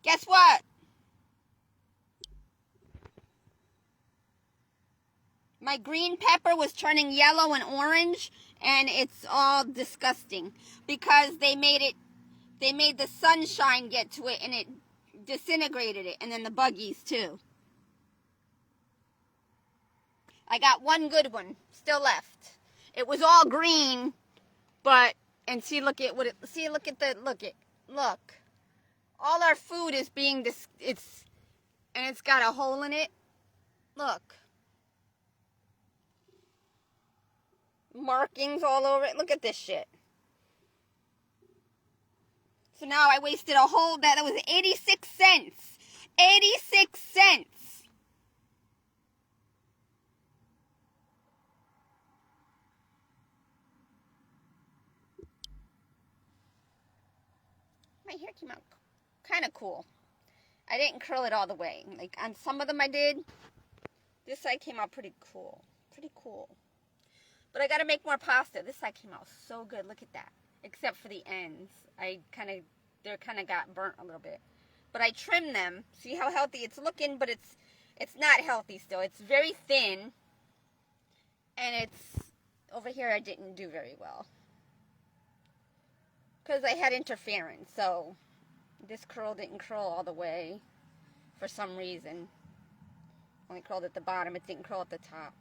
Guess what? My green pepper was turning yellow and orange, and it's all disgusting because they made the sunshine get to it, and it disintegrated it, and then the buggies too. I got one good one still left. It was all green, but and see, look at what it. See, look at the look. All our food is being and it's got a hole in it. Look. Markings all over it. Look at this shit. So now I wasted a whole, that was 86 cents. 86 cents. My hair came out kind of cool. I didn't curl it all the way. Like on some of them I did. This side came out pretty cool. Pretty cool. But I got to make more pasta. This side came out so good. Look at that. Except for the ends. They're kind of got burnt a little bit. But I trimmed them. See how healthy it's looking, but it's not healthy still. It's very thin. And it's, over here I didn't do very well. Because I had interference. So this curl didn't curl all the way. For some reason. Only curled at the bottom. It didn't curl at the top.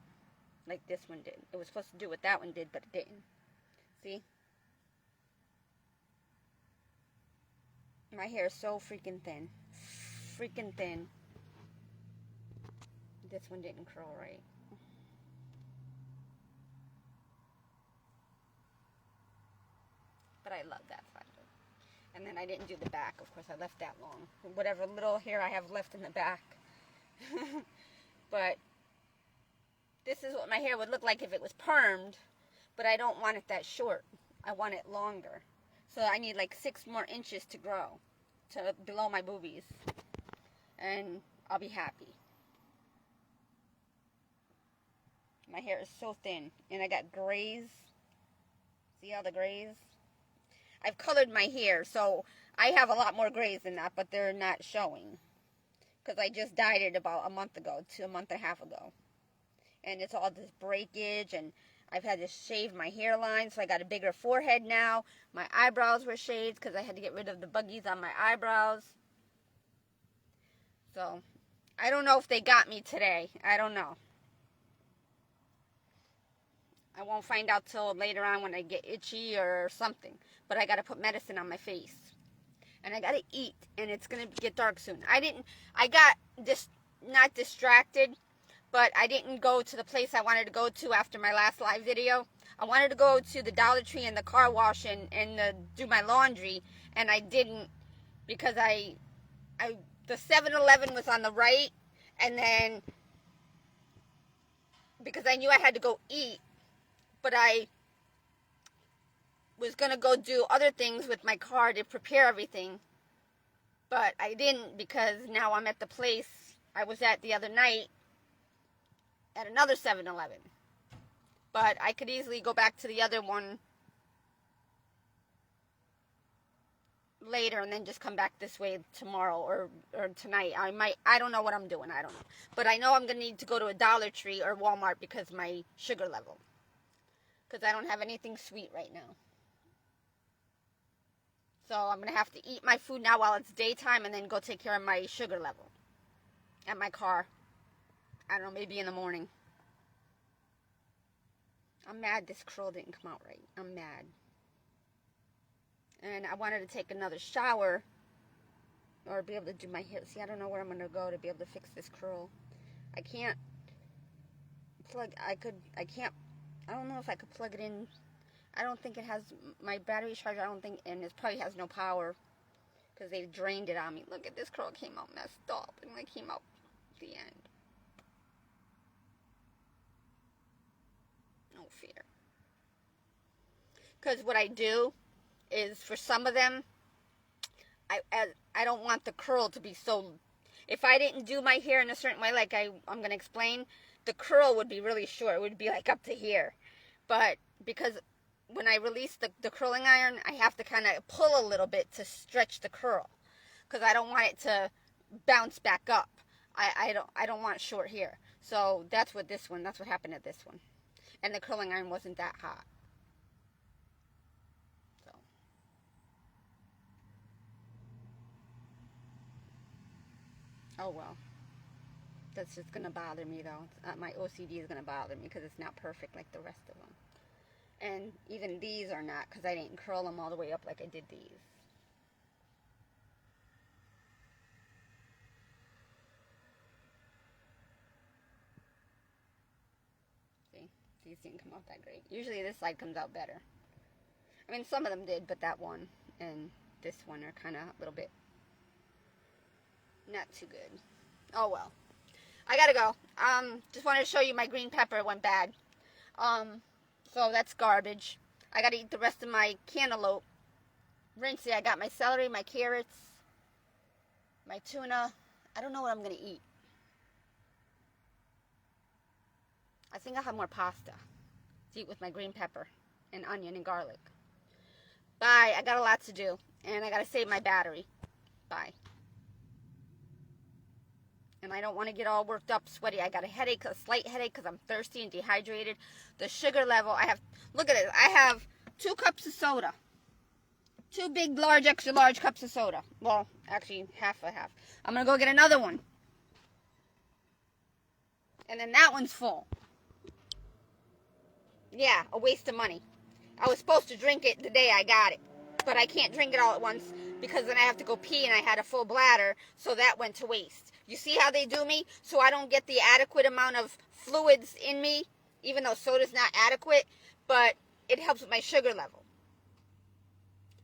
Like this one did. It was supposed to do what that one did, but it didn't. See? My hair is so freaking thin. Freaking thin. This one didn't curl right. But I love that side. And then I didn't do the back. Of course, I left that long. Whatever little hair I have left in the back. But this is what my hair would look like if it was permed, but I don't want it that short. I want it longer. So I need like 6 more inches to grow to below my boobies. And I'll be happy. My hair is so thin. And I got grays. See all the grays? I've colored my hair, so I have a lot more grays than that, but they're not showing. Because I just dyed it about a month ago to a month and a half ago. And it's all this breakage, and I've had to shave my hairline, so I got a bigger forehead now. My eyebrows were shaved because I had to get rid of the buggies on my eyebrows. So, I don't know if they got me today. I don't know. I won't find out till later on when I get itchy or something. But I got to put medicine on my face. And I got to eat, and it's going to get dark soon. I got not distracted, but I didn't go to the place I wanted to go to after my last live video. I wanted to go to the Dollar Tree and the car wash and do my laundry, and I didn't because the 7-Eleven was on the right, and then because I knew I had to go eat, but I was going to go do other things with my car to prepare everything, but I didn't because now I'm at the place I was at the other night at another 7-Eleven. But I could easily go back to the other one later and then just come back this way tomorrow or tonight. I don't know what I'm doing. I don't know. But I know I'm going to need to go to a Dollar Tree or Walmart because of my sugar level. Because I don't have anything sweet right now. So I'm going to have to eat my food now while it's daytime and then go take care of my sugar level at my car. I don't know, maybe in the morning. I'm mad this curl didn't come out right. I'm mad. And I wanted to take another shower or be able to do my hair. See, I don't know where I'm going to go to be able to fix this curl. I can't plug, I don't know if I could plug it in. I don't think it has, my battery charger, I don't think, and it probably has no power because they drained it on me. Look at this curl came out messed up and it came out at the end. No fear. Because what I do is for some of them, I don't want the curl to be so, if I didn't do my hair in a certain way, like I'm going to explain, the curl would be really short. It would be like up to here. But because when I release the curling iron, I have to kind of pull a little bit to stretch the curl. because I don't want it to bounce back up. I don't want short hair. So that's what happened at this one. And the curling iron wasn't that hot. So. Oh well. That's just going to bother me though. My OCD is going to bother me because it's not perfect like the rest of them. And even these are not, because I didn't curl them all the way up like I did these. These didn't come out that great. Usually this side comes out better. I mean, some of them did, but that one and this one are kind of a little bit not too good. Oh well. I gotta go. Just wanted to show you my green pepper. It went bad. So that's garbage. I gotta eat the rest of my cantaloupe. Rinse it. I got my celery, my carrots, my tuna. I don't know what I'm gonna eat. I think I'll have more pasta to eat with my green pepper and onion and garlic. Bye. I got a lot to do. And I got to save my battery. Bye. And I don't want to get all worked up, sweaty. I got a headache, a slight headache because I'm thirsty and dehydrated. The sugar level, look at it. I have 2 cups of soda. 2 big, large, extra large cups of soda. Well, actually, half a half. I'm going to go get another one. And then that one's full. Yeah, a waste of money. I was supposed to drink it the day I got it, but I can't drink it all at once because then I have to go pee and I had a full bladder, so that went to waste. You see how they do me? So I don't get the adequate amount of fluids in me, even though soda's not adequate, but it helps with my sugar level.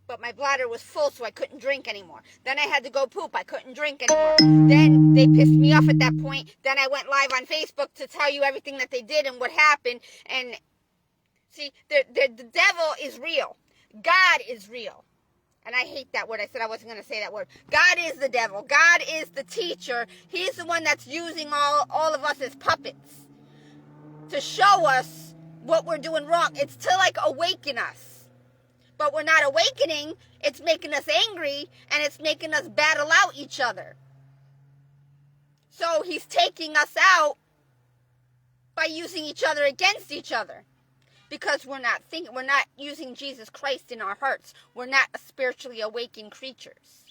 But my bladder was full, so I couldn't drink anymore. Then I had to go poop. I couldn't drink anymore. Then they pissed me off at that point. Then I went live on Facebook to tell you everything that they did and what happened. And see, the devil is real. God is real. And I hate that word. I said I wasn't going to say that word. God is the devil. God is the teacher. He's the one that's using all of us as puppets to show us what we're doing wrong. It's to like awaken us. But we're not awakening. It's making us angry and it's making us battle out each other. So he's taking us out by using each other against each other. Because we're not using Jesus Christ in our hearts. We're not spiritually awakened creatures.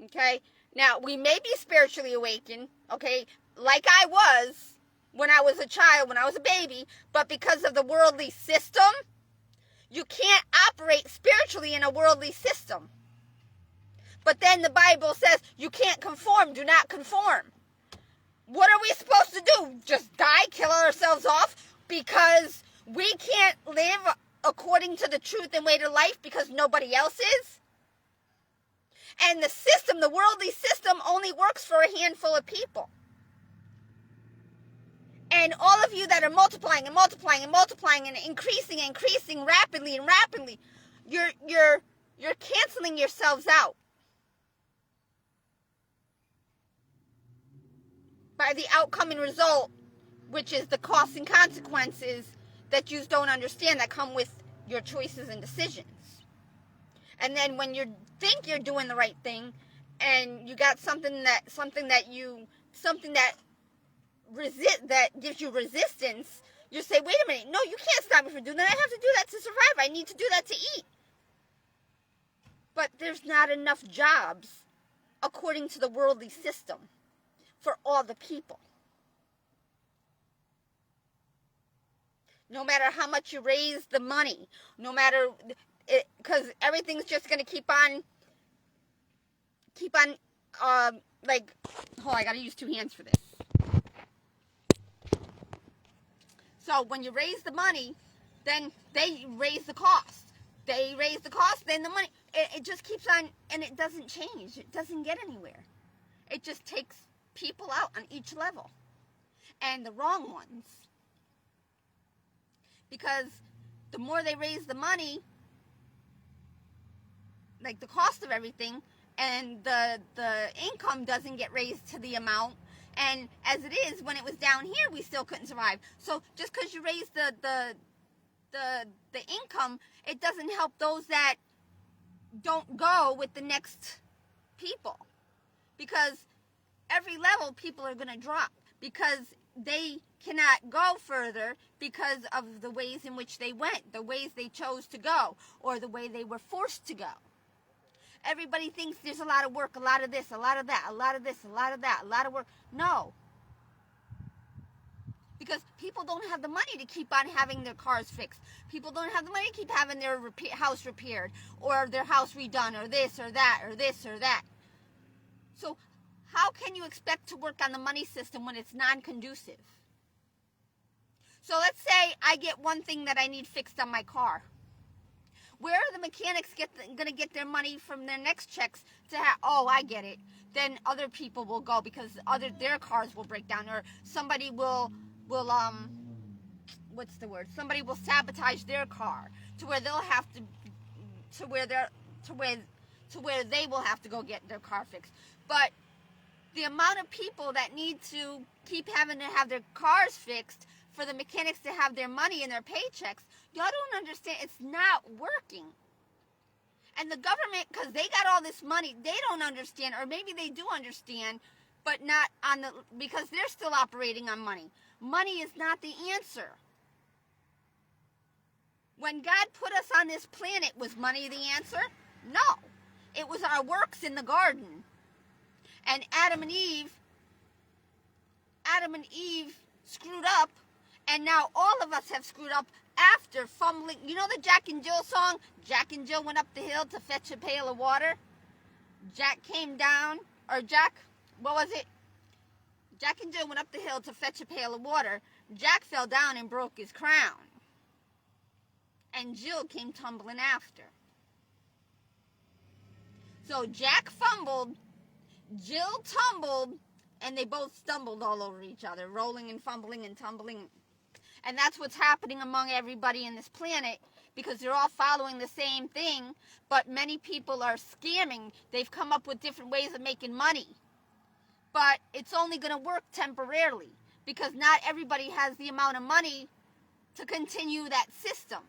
Okay? Now, we may be spiritually awakened, okay, like I was when I was a child, when I was a baby, but because of the worldly system, you can't operate spiritually in a worldly system. But then the Bible says you can't conform, do not conform. What are we supposed to do? Just die, kill ourselves off because we can't live according to the truth and way to life because nobody else is? And the system, the worldly system, only works for a handful of people. And all of you that are multiplying and multiplying and multiplying and increasing rapidly and rapidly, you're canceling yourselves out. By the outcome and result, which is the costs and consequences that you don't understand that come with your choices and decisions. And then when you think you're doing the right thing, and you got something that gives you resistance, you say, wait a minute, no, you can't stop me from doing that. I have to do that to survive. I need to do that to eat. But there's not enough jobs according to the worldly system for all the people. No matter how much you raise the money, no matter, because everything's just going to keep on, I got to use 2 hands for this. So when you raise the money, then they raise the cost. They raise the cost, then the money, it just keeps on, and it doesn't change. It doesn't get anywhere. It just takes people out on each level, and the wrong ones, because the more they raise the money, like the cost of everything, and the income doesn't get raised to the amount, and as it is, when it was down here, we still couldn't survive. So just because you raise the income, it doesn't help those that don't go with the next people, because every level people are going to drop because they cannot go further because of the ways in which they went, the ways they chose to go, or the way they were forced to go. Everybody thinks there's a lot of work, a lot of this, a lot of that, a lot of this, a lot of that, a lot of work. No. Because people don't have the money to keep on having their cars fixed. People don't have the money to keep having their house repaired, or their house redone, or this or that, or this or that. So how can you expect to work on the money system when it's non-conducive? So let's say I get one thing that I need fixed on my car. Where are the mechanics going to get their money from their next checks to have, oh, I get it. Then other people will go because their cars will break down, or somebody will what's the word? Somebody will sabotage their car to where they'll have to where they will have to go get their car fixed. But the amount of people that need to keep having to have their cars fixed for the mechanics to have their money and their paychecks, y'all don't understand. It's not working. And the government, because they got all this money, they don't understand, or maybe they do understand, but not because they're still operating on money. Money is not the answer. When God put us on this planet, was money the answer? No. It was our works in the garden. And Adam and Eve screwed up, and now all of us have screwed up after fumbling. You know the Jack and Jill song? Jack and Jill went up the hill to fetch a pail of water. Jack came down, or Jack, what was it? Jack and Jill went up the hill to fetch a pail of water. Jack fell down and broke his crown. And Jill came tumbling after. So Jack fumbled, Jill tumbled, and they both stumbled all over each other, rolling and fumbling and tumbling. And that's what's happening among everybody in this planet, because they're all following the same thing, but many people are scamming. They've come up with different ways of making money. But it's only going to work temporarily, because not everybody has the amount of money to continue that system.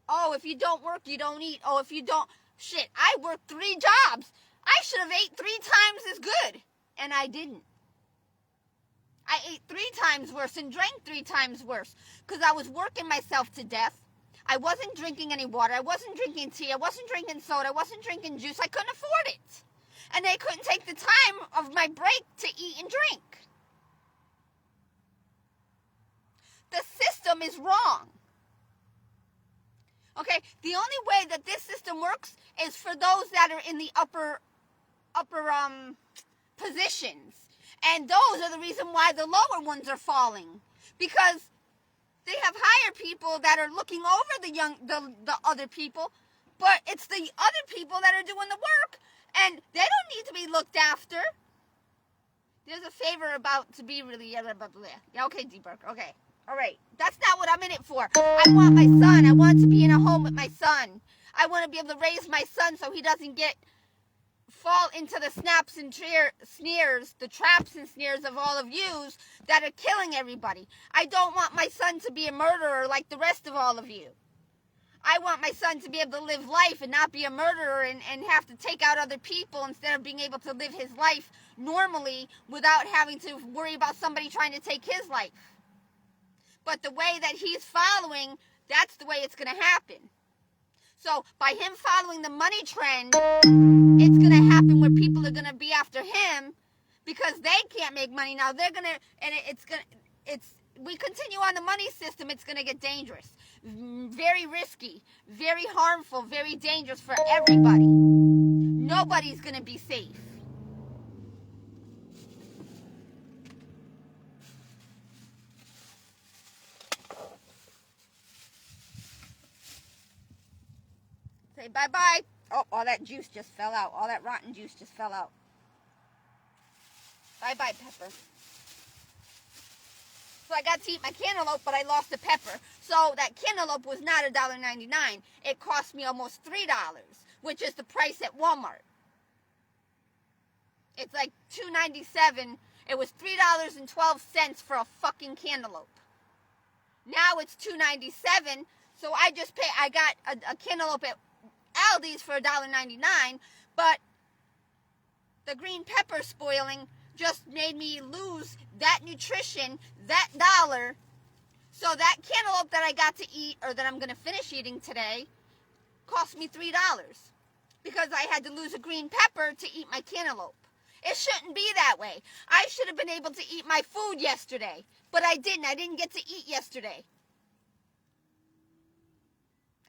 Oh, if you don't work, you don't eat. Oh, if you don't... Shit, I worked 3 jobs. I should have ate 3 times as good. And I didn't. I ate 3 times worse and drank 3 times worse. Because I was working myself to death. I wasn't drinking any water. I wasn't drinking tea. I wasn't drinking soda. I wasn't drinking juice. I couldn't afford it. And I couldn't take the time of my break to eat and drink. The system is wrong. Okay, the only way that this system works is for those that are in the upper positions. And those are the reason why the lower ones are falling. Because they have higher people that are looking over the other people, but it's the other people that are doing the work, and they don't need to be looked after. There's a favor about to be really... Yeah, okay, D-Burke, okay. All right, that's not what I'm in it for. I want my son. I want to be in a home with my son. I want to be able to raise my son so he doesn't fall into the snaps and snares, the traps and snares of all of yous that are killing everybody. I don't want my son to be a murderer like the rest of all of you. I want my son to be able to live life and not be a murderer and have to take out other people instead of being able to live his life normally without having to worry about somebody trying to take his life. But the way that he's following, that's the way it's going to happen. So by him following the money trend, it's going to happen where people are going to be after him because they can't make money. Now they're going to, and we continue on the money system, it's going to get dangerous. Very risky, very harmful, very dangerous for everybody. Nobody's going to be safe. Say bye-bye. Oh, all that juice just fell out. All that rotten juice just fell out. Bye-bye, pepper. So I got to eat my cantaloupe, but I lost the pepper. So that cantaloupe was not $1.99. It cost me almost $3, which is the price at Walmart. It's like $2.97. It was $3.12 for a fucking cantaloupe. Now it's $2.97. So I got a cantaloupe at Aldi's for $1.99, but the green pepper spoiling just made me lose that nutrition, that dollar. So that cantaloupe that I got to eat, or that I'm going to finish eating today, cost me $3 because I had to lose a green pepper to eat my cantaloupe. It shouldn't be that way. I should have been able to eat my food yesterday, but I didn't. I didn't get to eat yesterday.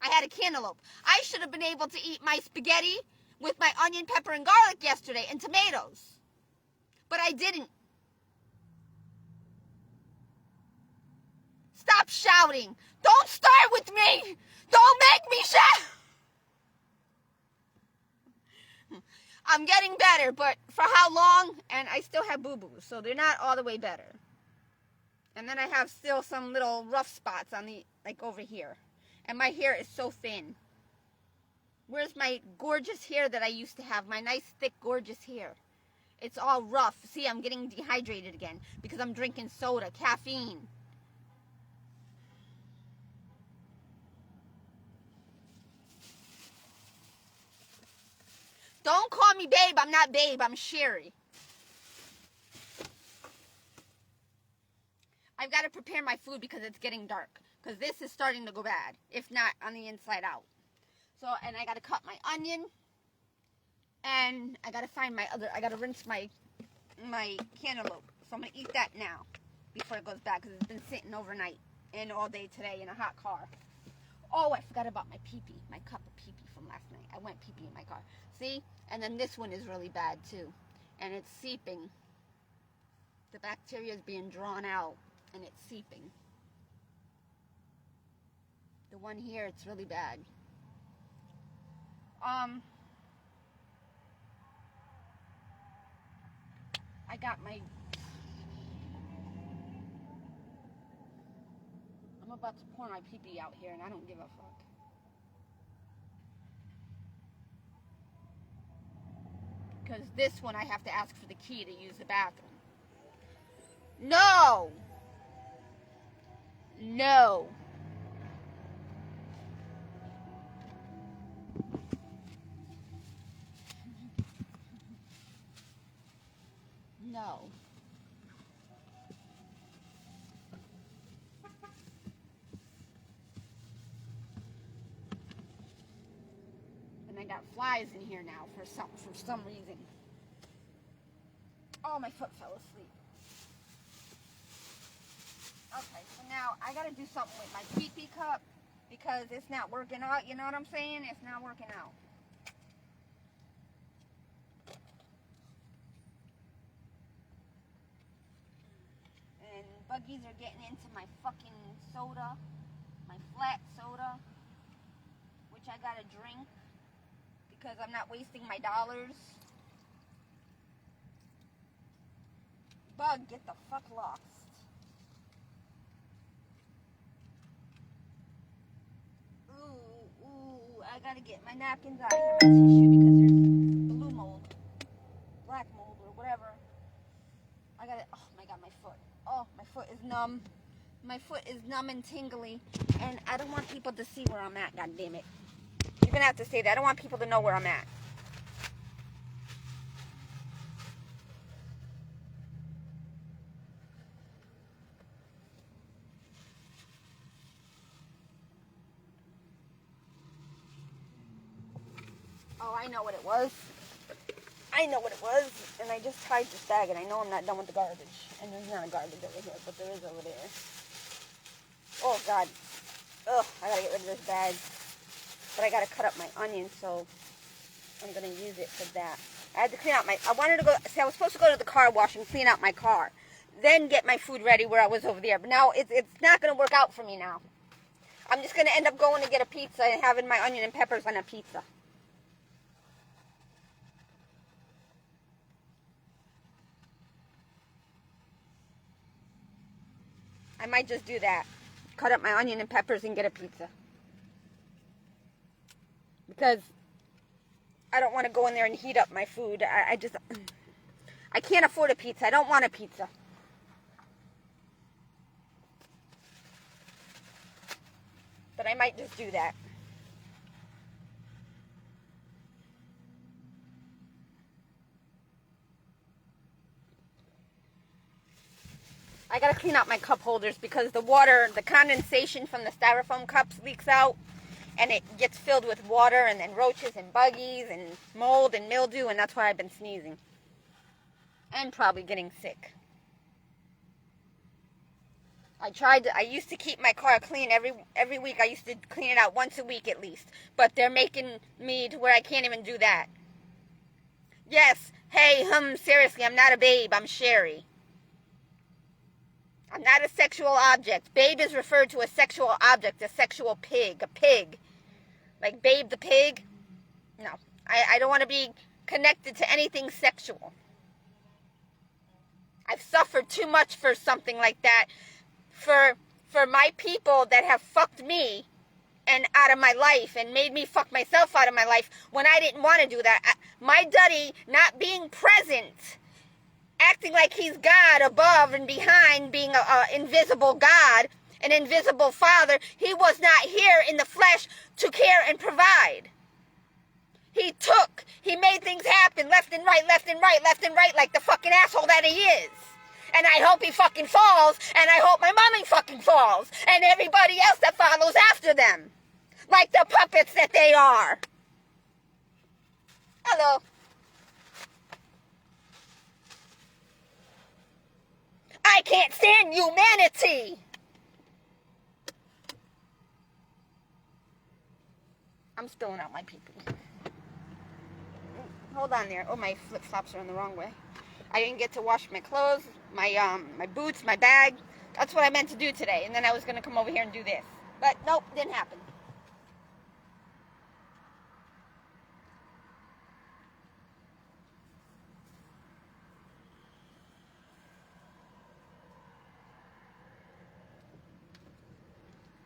I had a cantaloupe. I should have been able to eat my spaghetti with my onion, pepper, and garlic yesterday, and tomatoes. But I didn't. Stop shouting. Don't start with me. Don't make me shout. I'm getting better, but for how long? And I still have boo-boos, so they're not all the way better. And then I have still some little rough spots on the, like over here. And my hair is so thin. Where's my gorgeous hair that I used to have? My nice, thick, gorgeous hair. It's all rough. See, I'm getting dehydrated again because I'm drinking soda, caffeine. Don't call me babe. I'm not babe. I'm Sherry. I've got to prepare my food because it's getting dark. Because this is starting to go bad. If not, on the inside out. So, and I got to cut my onion. And I got to find my other, I got to rinse my cantaloupe. So I'm going to eat that now. Before it goes bad. Because it's been sitting overnight. And all day today in a hot car. Oh, I forgot about my pee-pee. My cup of pee-pee from last night. I went pee-pee in my car. See? And then this one is really bad too. And it's seeping. The bacteria is being drawn out. And it's seeping. The one here, it's really bad. I got my... I'm about to pour my pee-pee out here and I don't give a fuck. Because this one I have to ask for the key to use the bathroom. No! No. No. And I got flies in here now for some reason. Oh, my foot fell asleep. Okay, so now I gotta do something with my pee-pee cup because it's not working out, you know what I'm saying? It's not working out. And buggies are getting into my fucking soda, my flat soda, which I gotta drink because I'm not wasting my dollars. Bug, get the fuck lost. Ooh, I gotta get my napkins out of here, my tissue, because there's blue mold, black mold, or whatever. I gotta, oh my god, my foot. Oh, my foot is numb. My foot is numb and tingly, and I don't want people to see where I'm at, god damn it. You're gonna have to say that. I don't want people to know where I'm at. Oh, I know what it was. I know what it was, and I just tied this bag, and I know I'm not done with the garbage. And there's not a garbage over here, but there is over there. Oh, God. Ugh, I gotta get rid of this bag. But I gotta cut up my onion, so I'm gonna use it for that. I had to clean out I wanted to go, see, I was supposed to go to the car wash and clean out my car. Then get my food ready where I was over there. But now it's not gonna work out for me now. I'm just gonna end up going to get a pizza and having my onion and peppers on a pizza. I might just do that. Cut up my onion and peppers and get a pizza. Because I don't want to go in there and heat up my food. I can't afford a pizza. I don't want a pizza. But I might just do that. I gotta clean out my cup holders because the water, the condensation from the styrofoam cups leaks out and it gets filled with water and then roaches and buggies and mold and mildew, and that's why I've been sneezing. And probably getting sick. I used to keep my car clean every week. I used to clean it out once a week at least. But they're making me to where I can't even do that. Yes, hey, seriously, I'm not a babe, I'm Sherry. I'm not a sexual object. Babe is referred to a sexual object, a sexual pig, a pig. Like Babe the pig? No, I don't want to be connected to anything sexual. I've suffered too much for something like that. For my people that have fucked me and out of my life and made me fuck myself out of my life when I didn't want to do that. My daddy not being present, acting like he's God above and behind, being an invisible God, an invisible father. He was not here in the flesh to care and provide. He made things happen left and right, left and right, left and right, like the fucking asshole that he is. And I hope he fucking falls, and I hope my mommy fucking falls, and everybody else that follows after them. Like the puppets that they are. Hello. I can't stand humanity. I'm spilling out my pee-pee. Hold on there. Oh, my flip-flops are in the wrong way. I didn't get to wash my clothes, my boots, my bag. That's what I meant to do today. And then I was going to come over here and do this. But nope, didn't happen.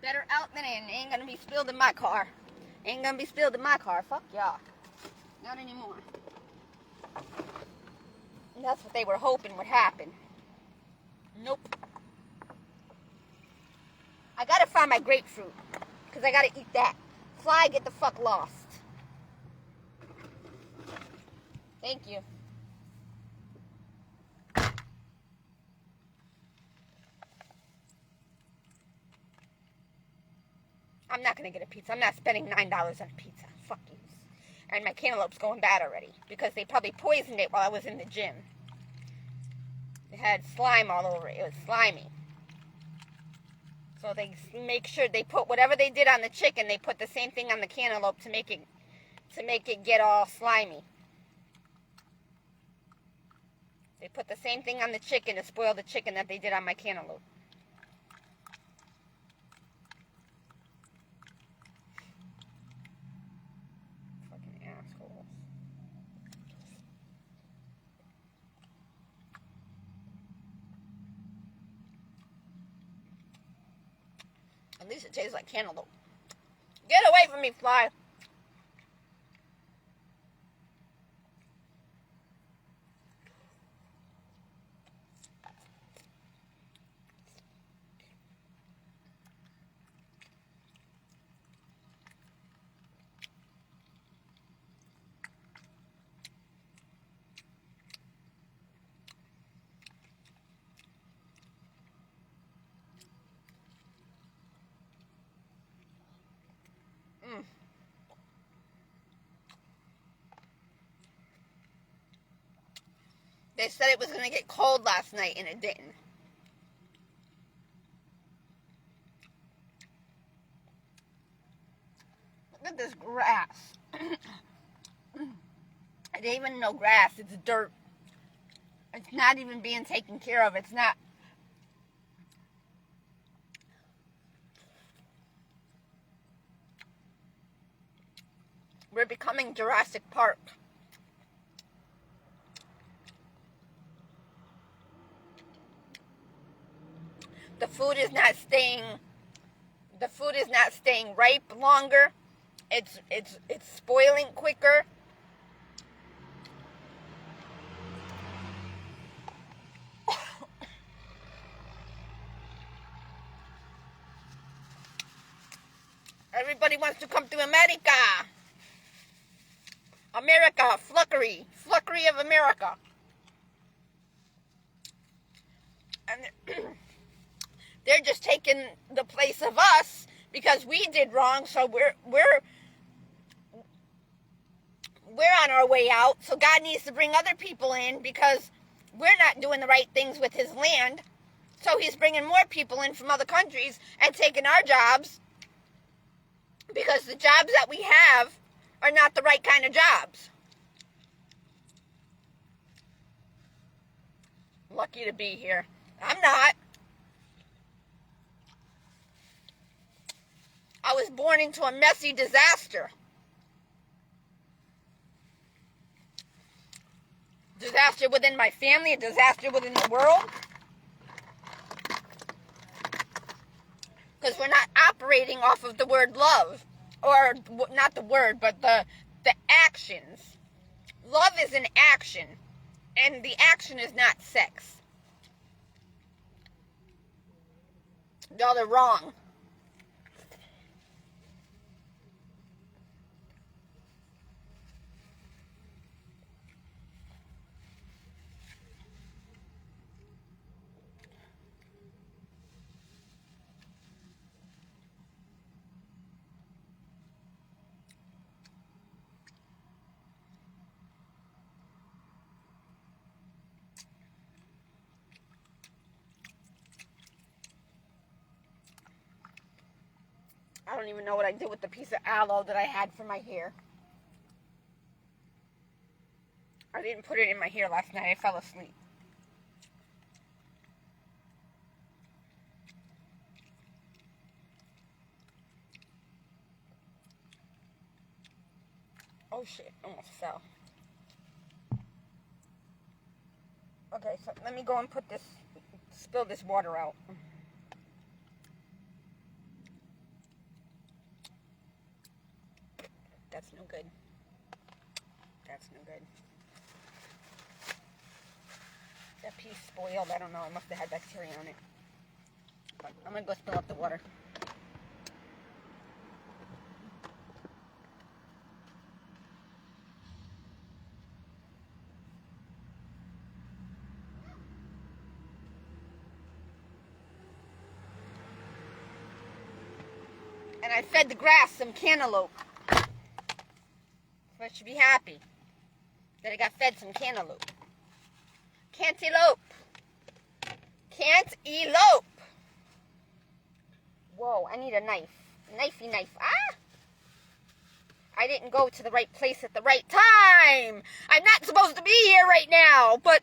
Better out than in. Ain't going to be spilled in my car. Ain't going to be spilled in my car. Fuck y'all. Not anymore. And that's what they were hoping would happen. Nope. I gotta find my grapefruit. Because I gotta eat that. Fly, get the fuck lost. Thank you. I'm not gonna get a pizza. I'm not spending $9 on a pizza. Fuck you. And my cantaloupe's going bad already. Because they probably poisoned it while I was in the gym. It had slime all over it. It was slimy. So they make sure they put whatever they did on the chicken, they put the same thing on the cantaloupe to make it get all slimy. They put the same thing on the chicken to spoil the chicken that they did on my cantaloupe. Fucking assholes. At least it tastes like cantaloupe. Get away from me, fly. They said it was going to get cold last night, and it didn't. Look at this grass. It ain't even no grass. It's dirt. It's not even being taken care of. It's not. We're becoming Jurassic Park. The food is not staying ripe longer. It's spoiling quicker. everybody wants to come to America. America, Fluckery of America. And they're just taking the place of us because we did wrong, so we're on our way out. So God needs to bring other people in because we're not doing the right things with his land. So he's bringing more people in from other countries and taking our jobs because the jobs that we have are not the right kind of jobs. Lucky to be here. I'm not. I was born into a messy disaster. Disaster within my family, a disaster within the world. Because we're not operating off of the word love. Or, not the word, but the actions. Love is an action. And the action is not sex. Y'all are wrong. I don't even know what I did with the piece of aloe that I had for my hair. I didn't put it in my hair last night. I fell asleep. Oh shit, almost fell. Okay, so let me go and spill this water out. That's no good. That's no good. That piece spoiled. I don't know. It must have had bacteria on it. But I'm going to go spill up the water. And I fed the grass some cantaloupe. So I should be happy that I got fed some cantaloupe. Cantaloupe. Can't elope. Whoa, I need a knife. Knifey knife. Ah! I didn't go to the right place at the right time. I'm not supposed to be here right now, but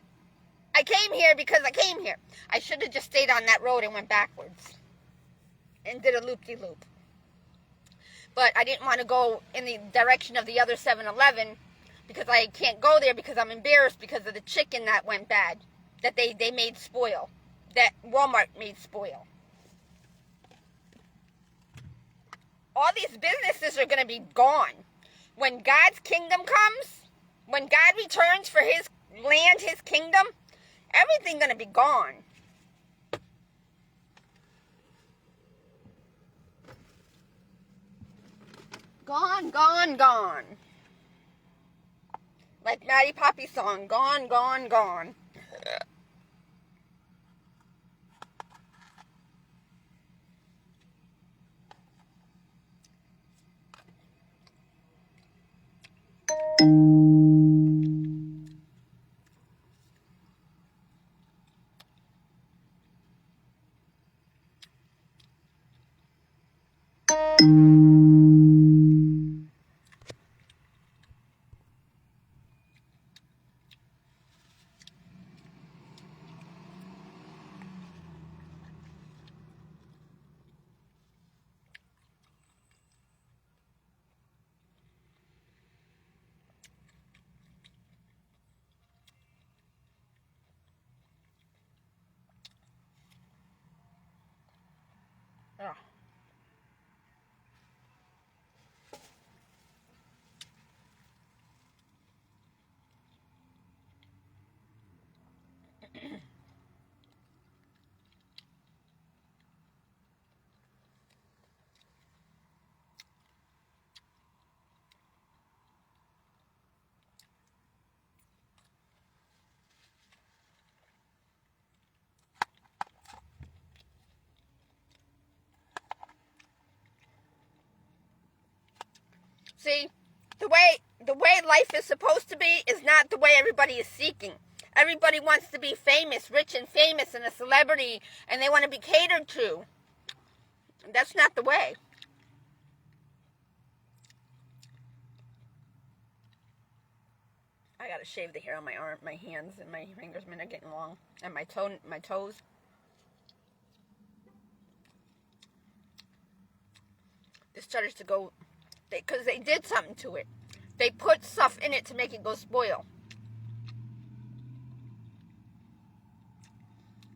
I came here because I came here. I should have just stayed on that road and went backwards and did a loop-de-loop. But I didn't want to go in the direction of the other 7-Eleven because I can't go there because I'm embarrassed because of the chicken that went bad, that they made spoil, that Walmart made spoil. All these businesses are going to be gone. When God's kingdom comes, when God returns for his land, his kingdom, everything's going to be gone. Gone, gone, gone. Like Maddie Poppy's song, gone, gone, gone. Ugh. See, the way life is supposed to be is not the way everybody is seeking. Everybody wants to be famous, rich and famous, and a celebrity, and they want to be catered to. That's not the way. I gotta shave the hair on my arm, my hands, and my fingers. They're getting long, and my toes. This started to go, because they did something to it. They put stuff in it to make it go spoil.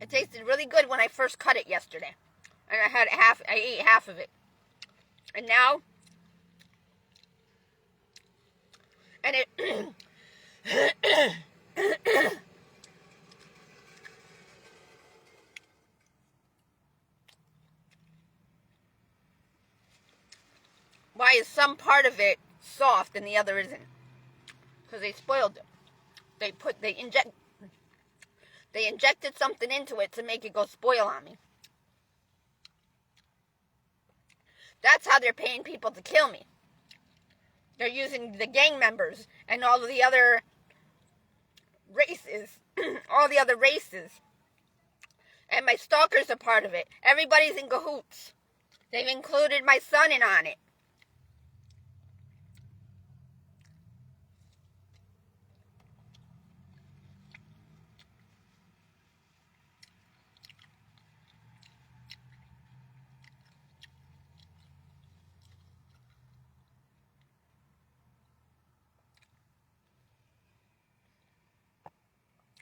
It tasted really good when I first cut it yesterday, and I ate half of it, and now, and it. Why is some part of it soft and the other isn't? Because they spoiled it. They injected something into it to make it go spoil on me. That's how they're paying people to kill me. They're using the gang members and all of the other races, And my stalkers are part of it. Everybody's in cahoots. They've included my son in on it.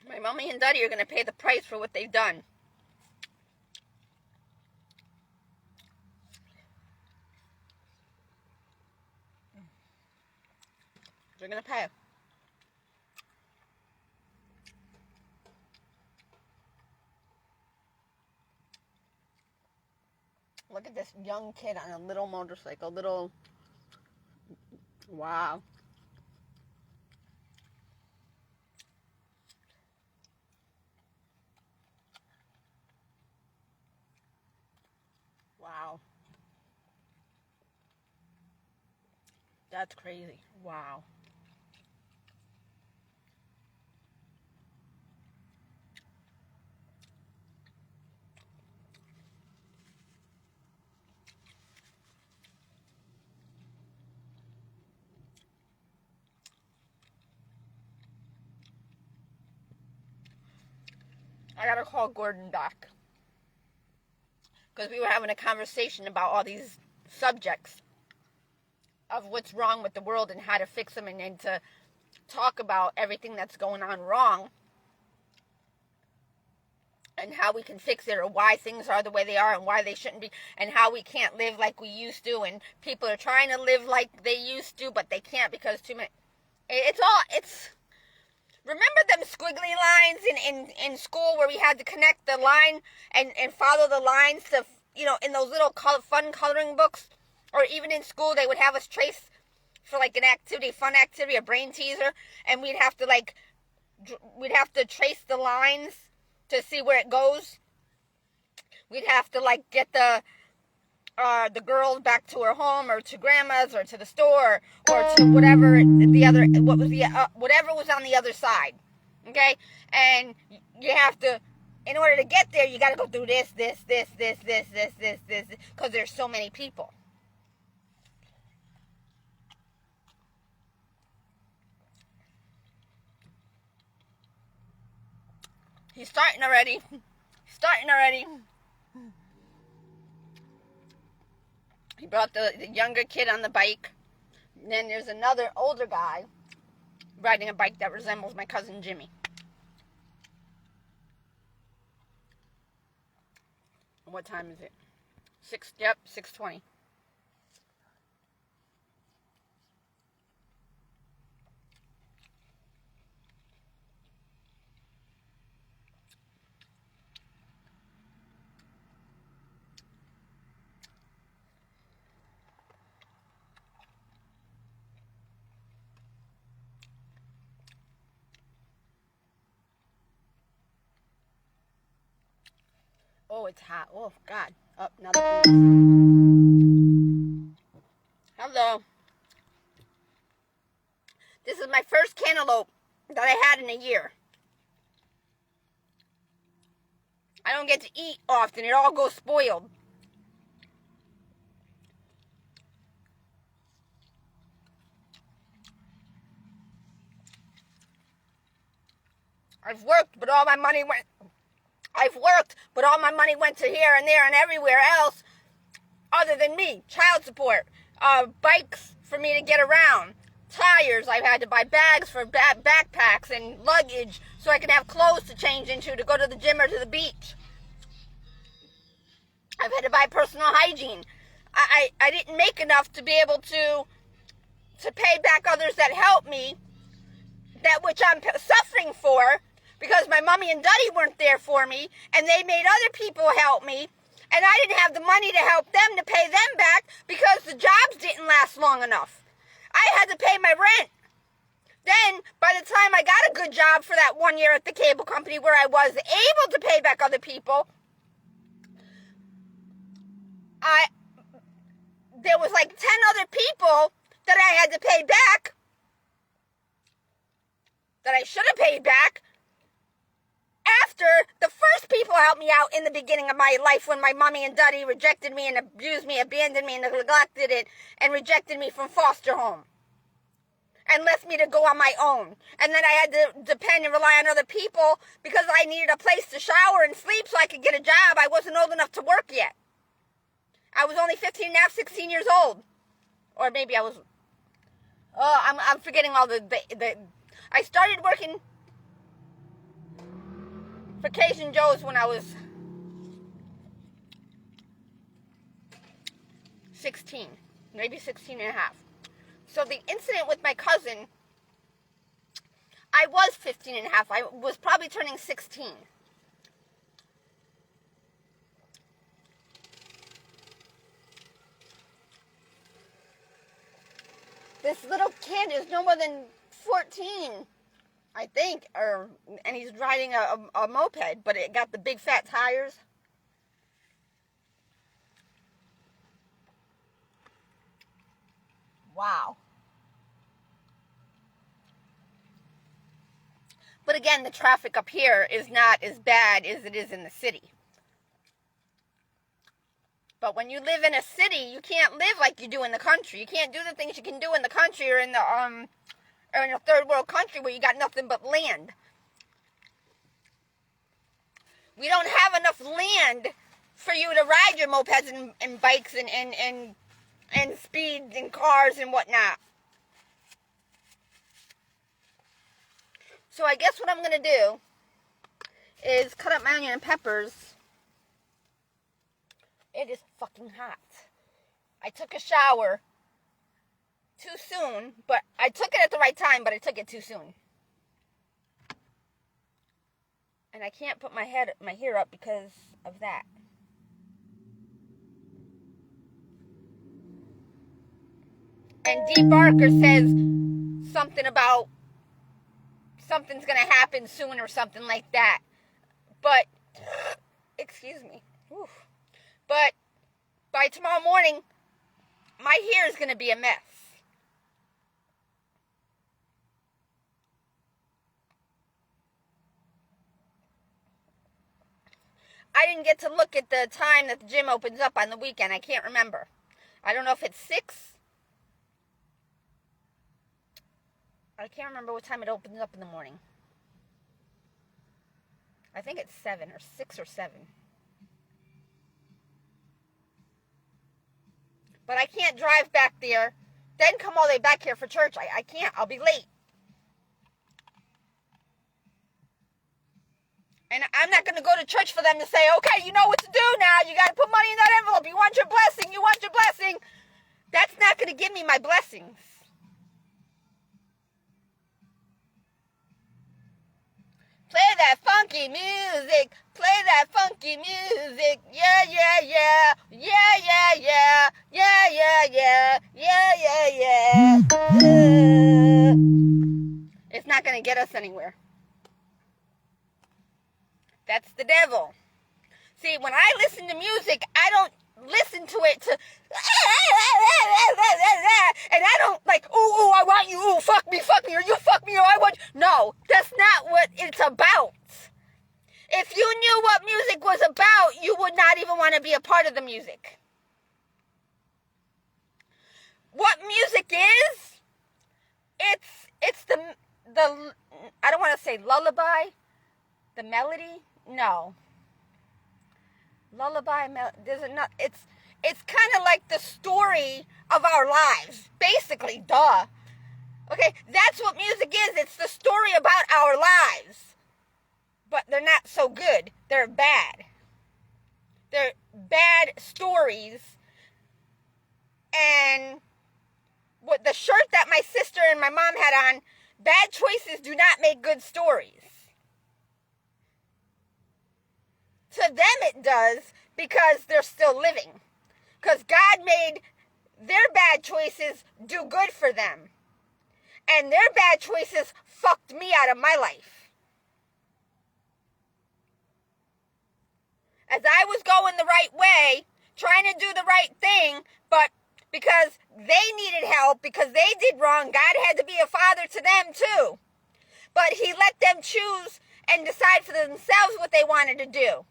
My mommy and daddy are going to pay the price for what they've done. They're going to pay. Look at this young kid on a little motorcycle. Wow. Wow. That's crazy. Wow. I gotta call Gordon back. Because we were having a conversation about all these subjects of what's wrong with the world and how to fix them, and to talk about everything that's going on wrong and how we can fix it, or why things are the way they are and why they shouldn't be, and how we can't live like we used to, and people are trying to live like they used to, but they can't because too many. Remember them squiggly lines in school where we had to connect the line and follow the lines to, in those little fun coloring books? Or even in school, they would have us trace for like an activity, fun activity, a brain teaser, and we'd have to trace the lines to see where it goes. We'd have to like get the girl back to her home, or to grandma's, or to the store, or to whatever whatever was on the other side. Okay, and you have to, in order to get there, you got to go through this, because there's so many people. He's starting already. He brought the younger kid on the bike. And then there's another older guy riding a bike that resembles my cousin Jimmy. What time is it? 6:20. Oh, it's hot. Oh, God. Up, now the breeze. Hello. is my first cantaloupe that I had in a year. I don't get to eat often. It all goes spoiled. I've worked, but all my money went to here and there and everywhere else other than me. Child support, bikes for me to get around, tires. I've had to buy bags for backpacks and luggage so I can have clothes to change into to go to the gym or to the beach. I've had to buy personal hygiene. I didn't make enough to be able to pay back others that helped me, that which I'm suffering for, because my mommy and daddy weren't there for me, and they made other people help me, and I didn't have the money to help them to pay them back because the jobs didn't last long enough. I had to pay my rent. Then, by the time I got a good job for that 1 year at the cable company where I was able to pay back other people, there was like 10 other people that I had to pay back, that I should have paid back, after the first people helped me out in the beginning of my life when my mommy and daddy rejected me and abused me, abandoned me, and neglected it, and rejected me from foster home, and left me to go on my own. And then I had to depend and rely on other people because I needed a place to shower and sleep so I could get a job. I wasn't old enough to work yet. I was only 15 and a half, 16 years old. Or maybe I was... I'm forgetting all the... I started working for Cajun Joe's when I was 16. Maybe 16 and a half. So the incident with my cousin, I was 15 and a half. I was probably turning 16. This little kid is no more than 14, I think, and he's riding a moped, but it got the big fat tires. Wow. But again, the traffic up here is not as bad as it is in the city. But when you live in a city, you can't live like you do in the country. You can't do the things you can do in the country or in a third world country where you got nothing but land. We don't have enough land for you to ride your mopeds and bikes and speed and cars and whatnot. So I guess what I'm going to do is cut up my onion and peppers. It is fucking hot. I took a shower too soon, but I took it at the right time, but I took it too soon. And I can't put my hair up because of that. And Dee Barker says something about something's going to happen soon or something like that. But, excuse me. Oof. But by tomorrow morning, my hair is going to be a mess. I didn't get to look at the time that the gym opens up on the weekend. I can't remember. I don't know if it's 6. I can't remember what time it opens up in the morning. I think it's 7 or 6 or 7. But I can't drive back there, then come all the way back here for church. I can't. I'll be late. And I'm not going to go to church for them to say, okay, you know what to do now. You got to put money in that envelope. You want your blessing. You want your blessing. That's not going to give me my blessings. Play that funky music. Play that funky music. Yeah, yeah, yeah. Yeah, yeah, yeah. Yeah, yeah, yeah. Yeah, yeah, yeah. It's not going to get us anywhere. That's the devil. See, when I listen to music, I don't listen to it to, and I don't like, ooh, I want you, ooh, fuck me, or you fuck me, or I want you. No, that's not what it's about. If you knew what music was about, you would not even want to be a part of the music. What music is, it's the I don't want to say lullaby, the melody, no. Lullaby, it's kind of like the story of our lives, basically, duh. Okay, that's what music is. It's the story about our lives. But they're not so good. They're bad. They're bad stories. And with the shirt that my sister and my mom had on, bad choices do not make good stories. To them it does, because they're still living. Because God made their bad choices do good for them. And their bad choices fucked me out of my life. As I was going the right way, trying to do the right thing, but because they needed help, because they did wrong, God had to be a father to them too. But he let them choose and decide for themselves what they wanted to do.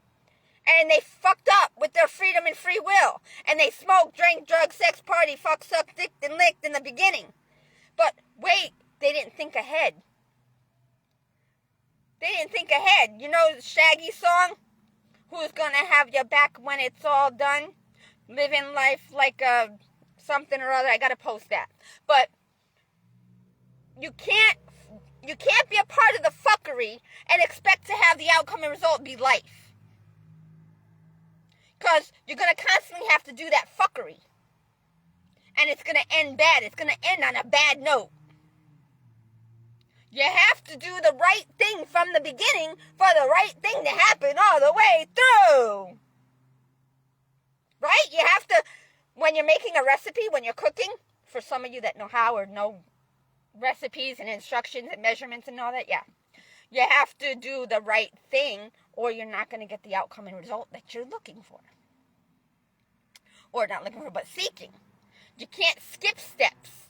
And they fucked up with their freedom and free will. And they smoked, drank, drugged, sex, party, fucked, sucked, dicked, and licked in the beginning. But wait, they didn't think ahead. They didn't think ahead. You know the Shaggy song? Who's gonna have your back when it's all done? Living life like a something or other. I gotta post that. But you can't be a part of the fuckery and expect to have the outcome and result be life. Because you're going to constantly have to do that fuckery. And it's going to end bad. It's going to end on a bad note. You have to do the right thing from the beginning for the right thing to happen all the way through. Right? You have to, when you're making a recipe, when you're cooking, for some of you that know how or know recipes and instructions and measurements and all that, yeah. You have to do the right thing or you're not going to get the outcome and result that you're looking for. Or not looking for, but seeking. You can't skip steps.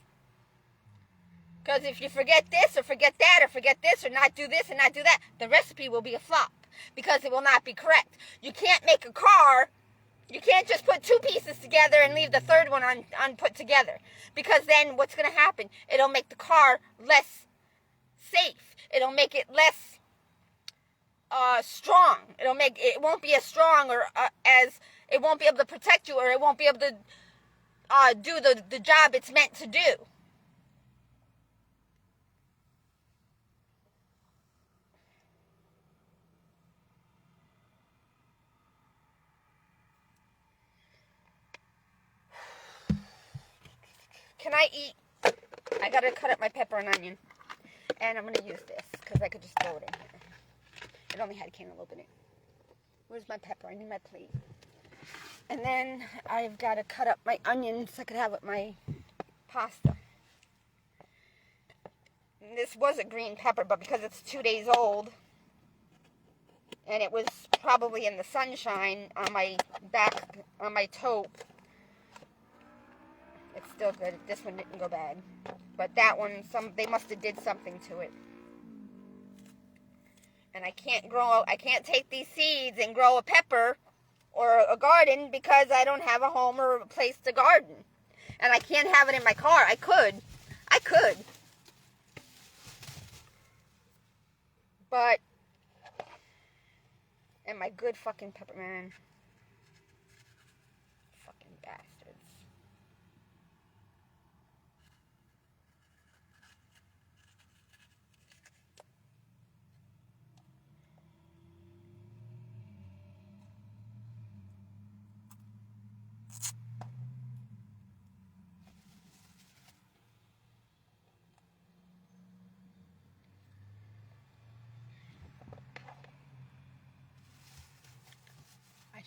Because if you forget this or forget that or forget this or not do this and not do that, the recipe will be a flop. Because it will not be correct. You can't make a car. You can't just put two pieces together and leave the third one unput together. Because then what's going to happen? It'll make the car less safe. It'll make it less strong. It won't be as strong or as it won't be able to protect you, or it won't be able to do the job it's meant to do. Can I eat? I gotta cut up my pepper and onion. And I'm gonna use this, because I could just throw it in here. It only had cantaloupe in it. Where's my pepper? I need my plate. And then I've got to cut up my onions so I could have it my pasta. And this was a green pepper, but because it's 2 days old, and it was probably in the sunshine on my back, on my taupe, it's still good. This one didn't go bad. But that one, they must have did something to it. And I can't take these seeds and grow a pepper or a garden because I don't have a home or a place to garden. And I can't have it in my car. I could. But, and my good fucking pepper, man. Fucking bastards.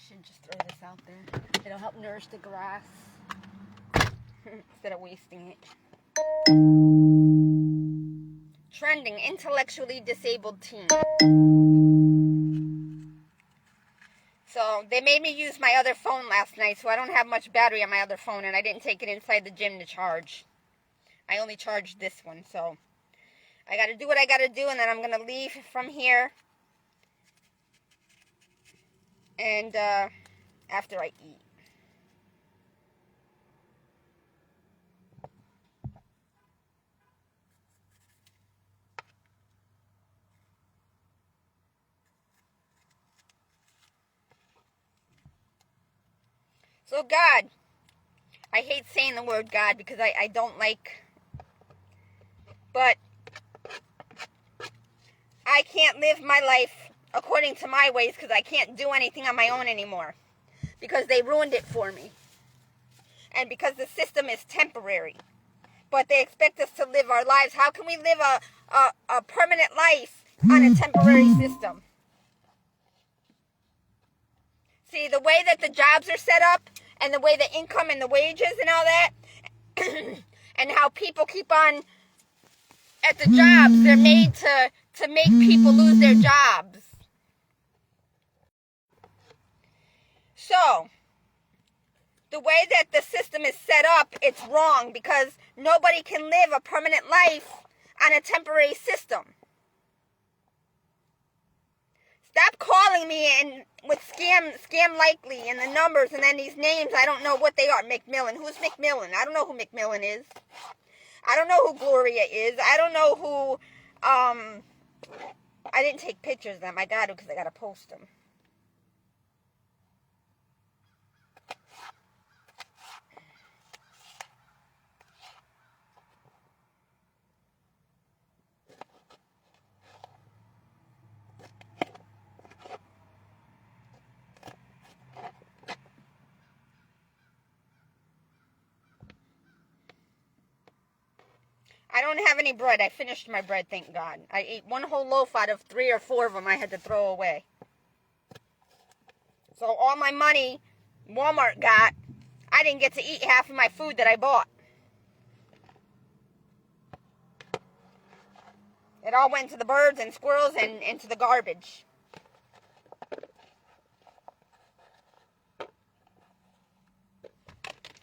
Should just throw this out there. It'll help nourish the grass instead of wasting it. Trending, intellectually disabled teen. So they made me use my other phone last night, so I don't have much battery on my other phone, and I didn't take it inside the gym to charge. I only charged this one, so I got to do what I got to do, and then I'm going to leave from here. And after I eat. So God, I hate saying the word God because I don't like, but I can't live my life according to my ways because I can't do anything on my own anymore because they ruined it for me. And because the system is temporary. But they expect us to live our lives. How can we live a permanent life on a temporary system? See, the way that the jobs are set up and the way the income and the wages and all that and how people keep on at the jobs, they're made to make people lose their jobs. So, the way that the system is set up, it's wrong because nobody can live a permanent life on a temporary system. Stop calling me and with scam likely and the numbers and then these names, I don't know what they are. McMillan. Who's McMillan? I don't know who McMillan is. I don't know who Gloria is. I don't know who, I didn't take pictures of them. I got to because I got to post them. I don't have any bread. I finished my bread, thank God. I ate one whole loaf out of 3 or 4 of them I had to throw away. So all my money Walmart got, I didn't get to eat half of my food that I bought. It all went to the birds and squirrels and into the garbage.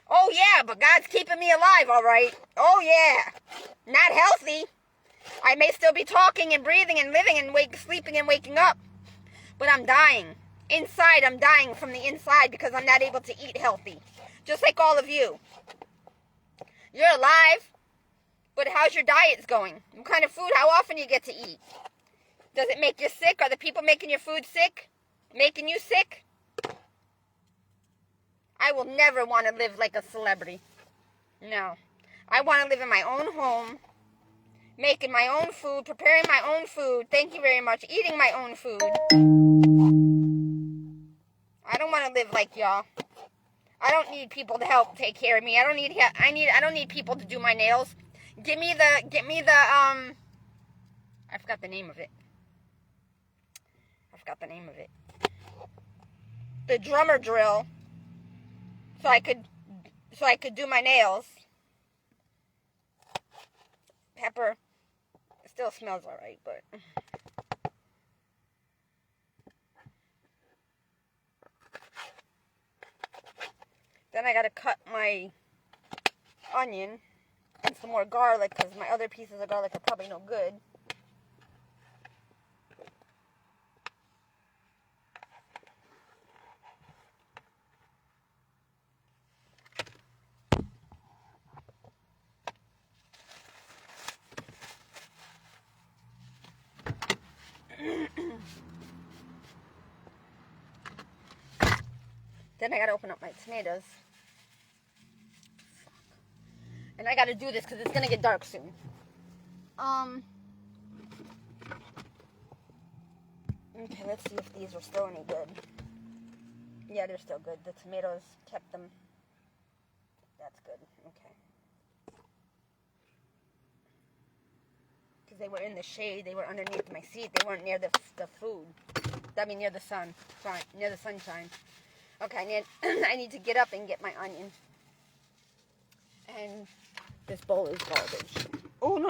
Oh yeah, but God's keeping me alive, all right. Oh yeah. Not healthy. I may still be talking and breathing and living and sleeping and waking up. But I'm dying. Inside, I'm dying from the inside because I'm not able to eat healthy. Just like all of you. You're alive, but how's your diets going? What kind of food, how often you get to eat? Does it make you sick? Are the people making your food sick? Making you sick? I will never want to live like a celebrity. No. I want to live in my own home, making my own food, preparing my own food, thank you very much, eating my own food. I don't want to live like y'all. I don't need people to help take care of me. I don't need people to do my nails. Give me the I forgot the name of it. The drummer drill. So I could do my nails. Pepper. It still smells alright, but then I gotta cut my onion and some more garlic because my other pieces of garlic are probably no good. Then I gotta open up my tomatoes. And I gotta do this because it's gonna get dark soon. Okay, let's see if these are still any good. Yeah, they're still good. The tomatoes kept them. That's good. Okay. Because they were in the shade. They were underneath my seat. They weren't near the food. I mean, near the sun. Sorry, near the sunshine. Okay, I need to get up and get my onion. And this bowl is garbage. Oh, no.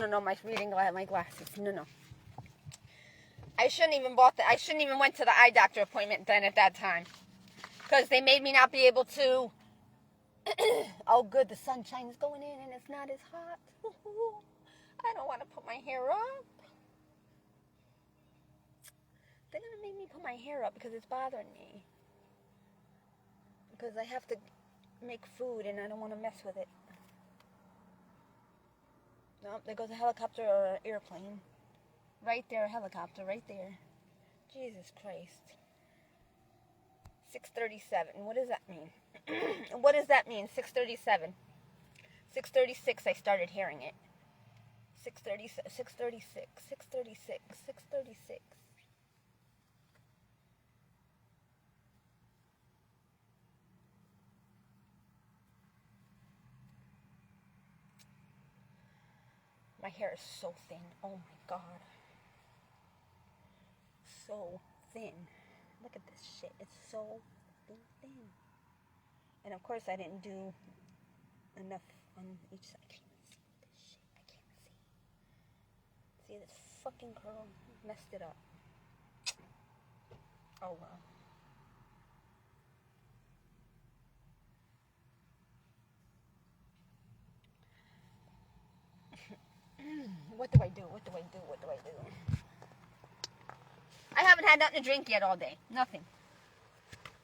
No, my reading glass, my glasses. No. I shouldn't even went to the eye doctor appointment then at that time. Because they made me not be able to. Oh, good, the sunshine's going in and it's not as hot. I don't want to put my hair up. They're going to make me put my hair up because it's bothering me. Because I have to make food and I don't want to mess with it. Nope, there goes a helicopter or an airplane. Right there, a helicopter, right there. Jesus Christ. 6:37. What does that mean? What does that mean? 6:37. 6:36 I started hearing it. 6:36. 6:36. 6:36. 6:36. My hair is so thin. Oh my God. So thin. Look at this shit. It's so thin. And of course I didn't do enough on each side. I can't see this shit. I can't see. See this fucking curl? Messed it up. Oh well. What do I do? What do I do? What do I do? I haven't had nothing to drink yet all day. Nothing.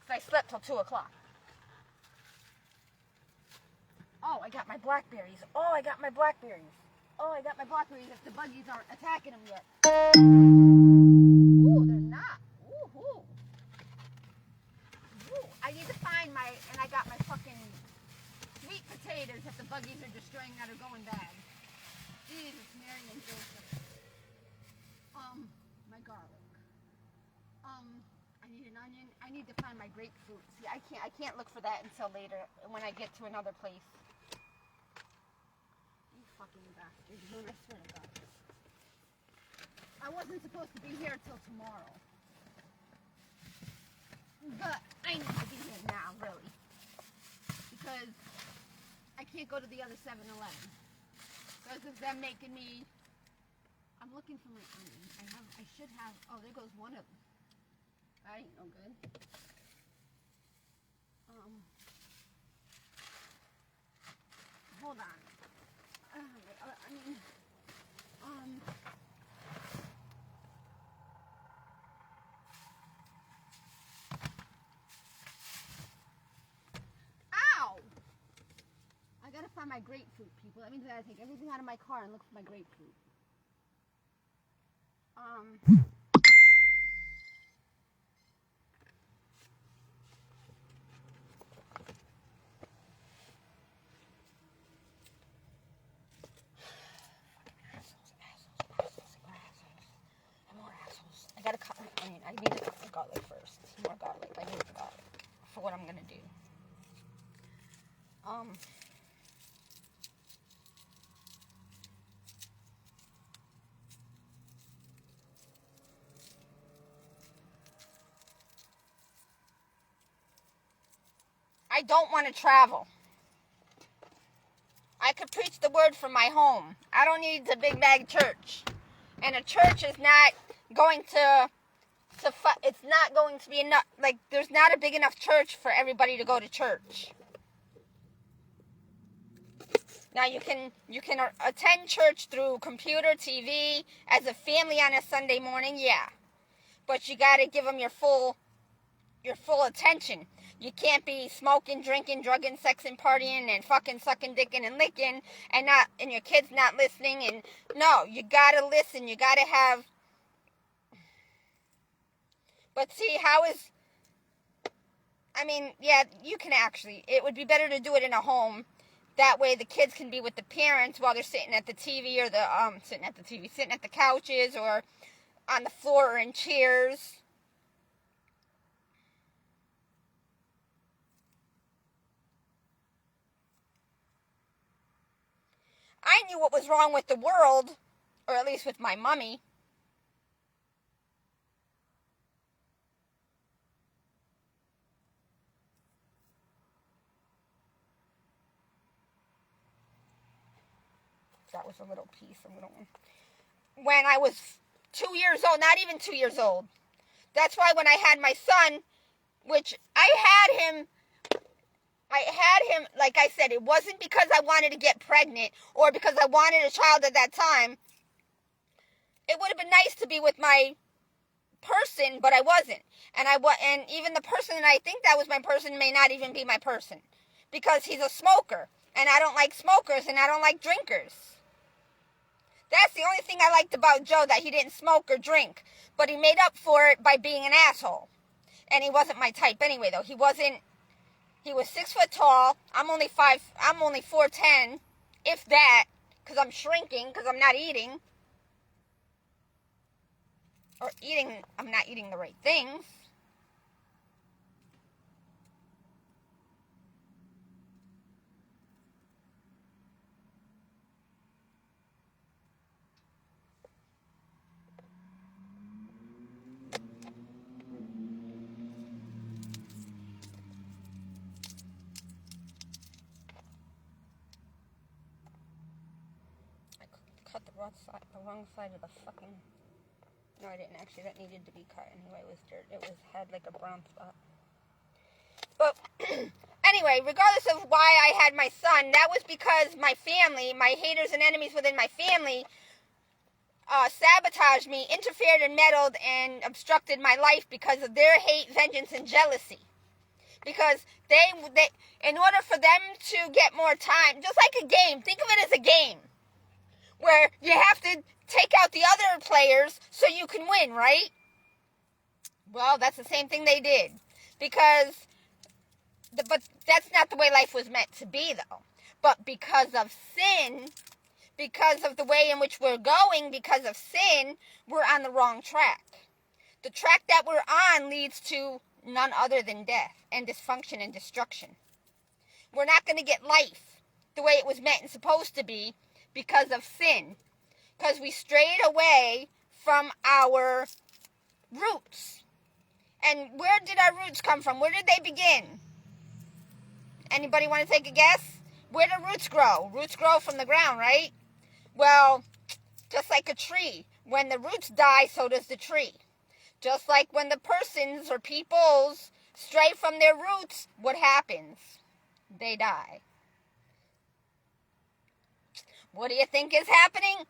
So I slept till 2 o'clock. Oh, I got my blackberries. Oh, I got my blackberries. Oh, I got my blackberries if the buggies aren't attacking them yet. Ooh, they're not. Ooh, ooh. Ooh. I need to find my, and I got my fucking sweet potatoes that the buggies are destroying that are going bad. Jesus, Mary and Joseph. My garlic. I need an onion. I need to find my grapefruit. See, I can't look for that until later when I get to another place. You fucking bastard. I swear to God. I wasn't supposed to be here till tomorrow. But I need to be here now, really. Because I can't go to the other 7-Eleven. Because of them making me... I'm looking for my onion. I should have... Oh, there goes one of them. That ain't no good. Hold on. Ow! I gotta find my grapefruit, people. That means I gotta take everything out of my car and look for my grapefruit. I gotta cut my onion. I need to cut my garlic first. More garlic. I need garlic for what I'm gonna do. I don't want to travel. I could preach the word from my home. I don't need the big bag church. And a church is not going to it's not going to be enough. Like, there's not a big enough church for everybody to go to church. Now you can attend church through computer, TV, as a family on a Sunday morning, yeah. But you got to give them your full attention. You can't be smoking, drinking, drugging, sexing, partying, and fucking sucking, dicking, and licking, and your kids not listening. And no, you gotta listen. You gotta have. But see, yeah, you can actually. It would be better to do it in a home. That way, the kids can be with the parents while they're sitting at the TV or sitting at the couches or on the floor or in chairs. I knew what was wrong with the world, or at least with my mummy. That was a little piece, a little one. When I was 2 years old, not even 2 years old. That's why when I had my son, which I had him, like I said, it wasn't because I wanted to get pregnant or because I wanted a child at that time. It would have been nice to be with my person, but I wasn't. And even the person that I think that was my person may not even be my person because he's a smoker, and I don't like smokers, and I don't like drinkers. That's the only thing I liked about Joe, that he didn't smoke or drink, but he made up for it by being an asshole. And he wasn't my type anyway, though. He was 6 foot tall. I'm only 4'10", if that, because I'm shrinking, because I'm not eating. I'm not eating the right things. I cut the wrong side of the fucking... No, I didn't actually. That needed to be cut anyway. It was dirt. Had like a brown spot. But anyway, regardless of why I had my son, that was because my family, my haters and enemies within my family, sabotaged me, interfered and meddled and obstructed my life because of their hate, vengeance, and jealousy. Because they in order for them to get more time, just like a game, think of it as a game, where you have to take out the other players so you can win, right? Well, that's the same thing they did. But that's not the way life was meant to be, though. But because of sin, because of the way in which we're going, because of sin, we're on the wrong track. The track that we're on leads to none other than death and dysfunction and destruction. We're not going to get life the way it was meant and supposed to be because of sin. Because we strayed away from our roots. And where did our roots come from? Where did they begin? Anybody want to take a guess? Where do roots grow? Roots grow from the ground, right? Well, just like a tree. When the roots die, so does the tree. Just like when the persons or peoples stray from their roots, what happens? They die. What do you think is happening?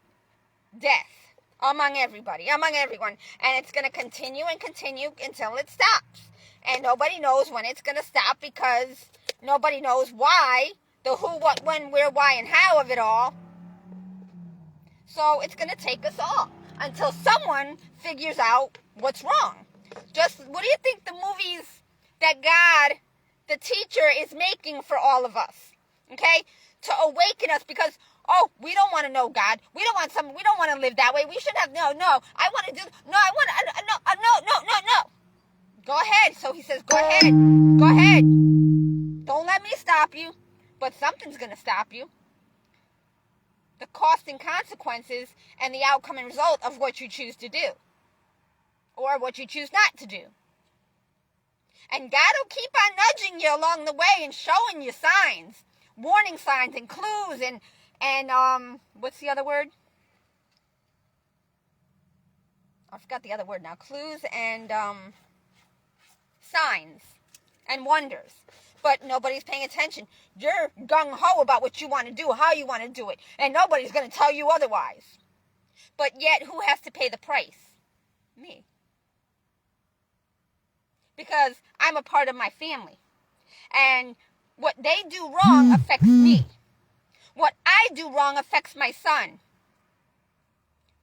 Death among everybody, among everyone. And it's going to continue and continue until it stops. And nobody knows when it's going to stop because nobody knows why, the who, what, when, where, why, and how of it all. So it's going to take us all until someone figures out what's wrong. Just, what do you think the movies that God, the teacher, is making for all of us? Okay? To awaken us because... Oh, we don't want to know God. We don't want to live that way. We should have, no. I want to do, no. Go ahead. So he says, go ahead. Don't let me stop you. But something's going to stop you. The cost and consequences and the outcome and result of what you choose to do. Or what you choose not to do. And God will keep on nudging you along the way and showing you signs. Warning signs and clues and what's the other word? I forgot the other word now. Clues and signs and wonders. But nobody's paying attention. You're gung-ho about what you want to do, how you want to do it. And nobody's going to tell you otherwise. But yet, who has to pay the price? Me. Because I'm a part of my family. And what they do wrong affects me. What I do wrong affects my son.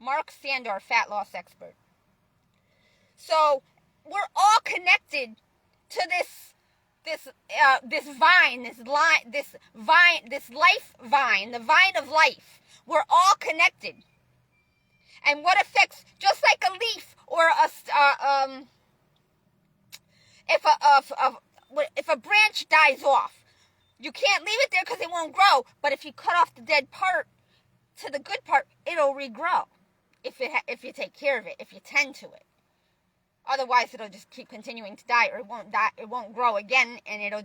Mark Sandor, fat loss expert. So we're all connected to this vine, this life vine, the vine of life. We're all connected. And what affects, just like a leaf or if a branch dies off, you can't leave it there because it won't grow. But if you cut off the dead part to the good part, it'll regrow. If you take care of it, if you tend to it. Otherwise, it'll just keep continuing to die, or it won't die. It won't grow again, and it'll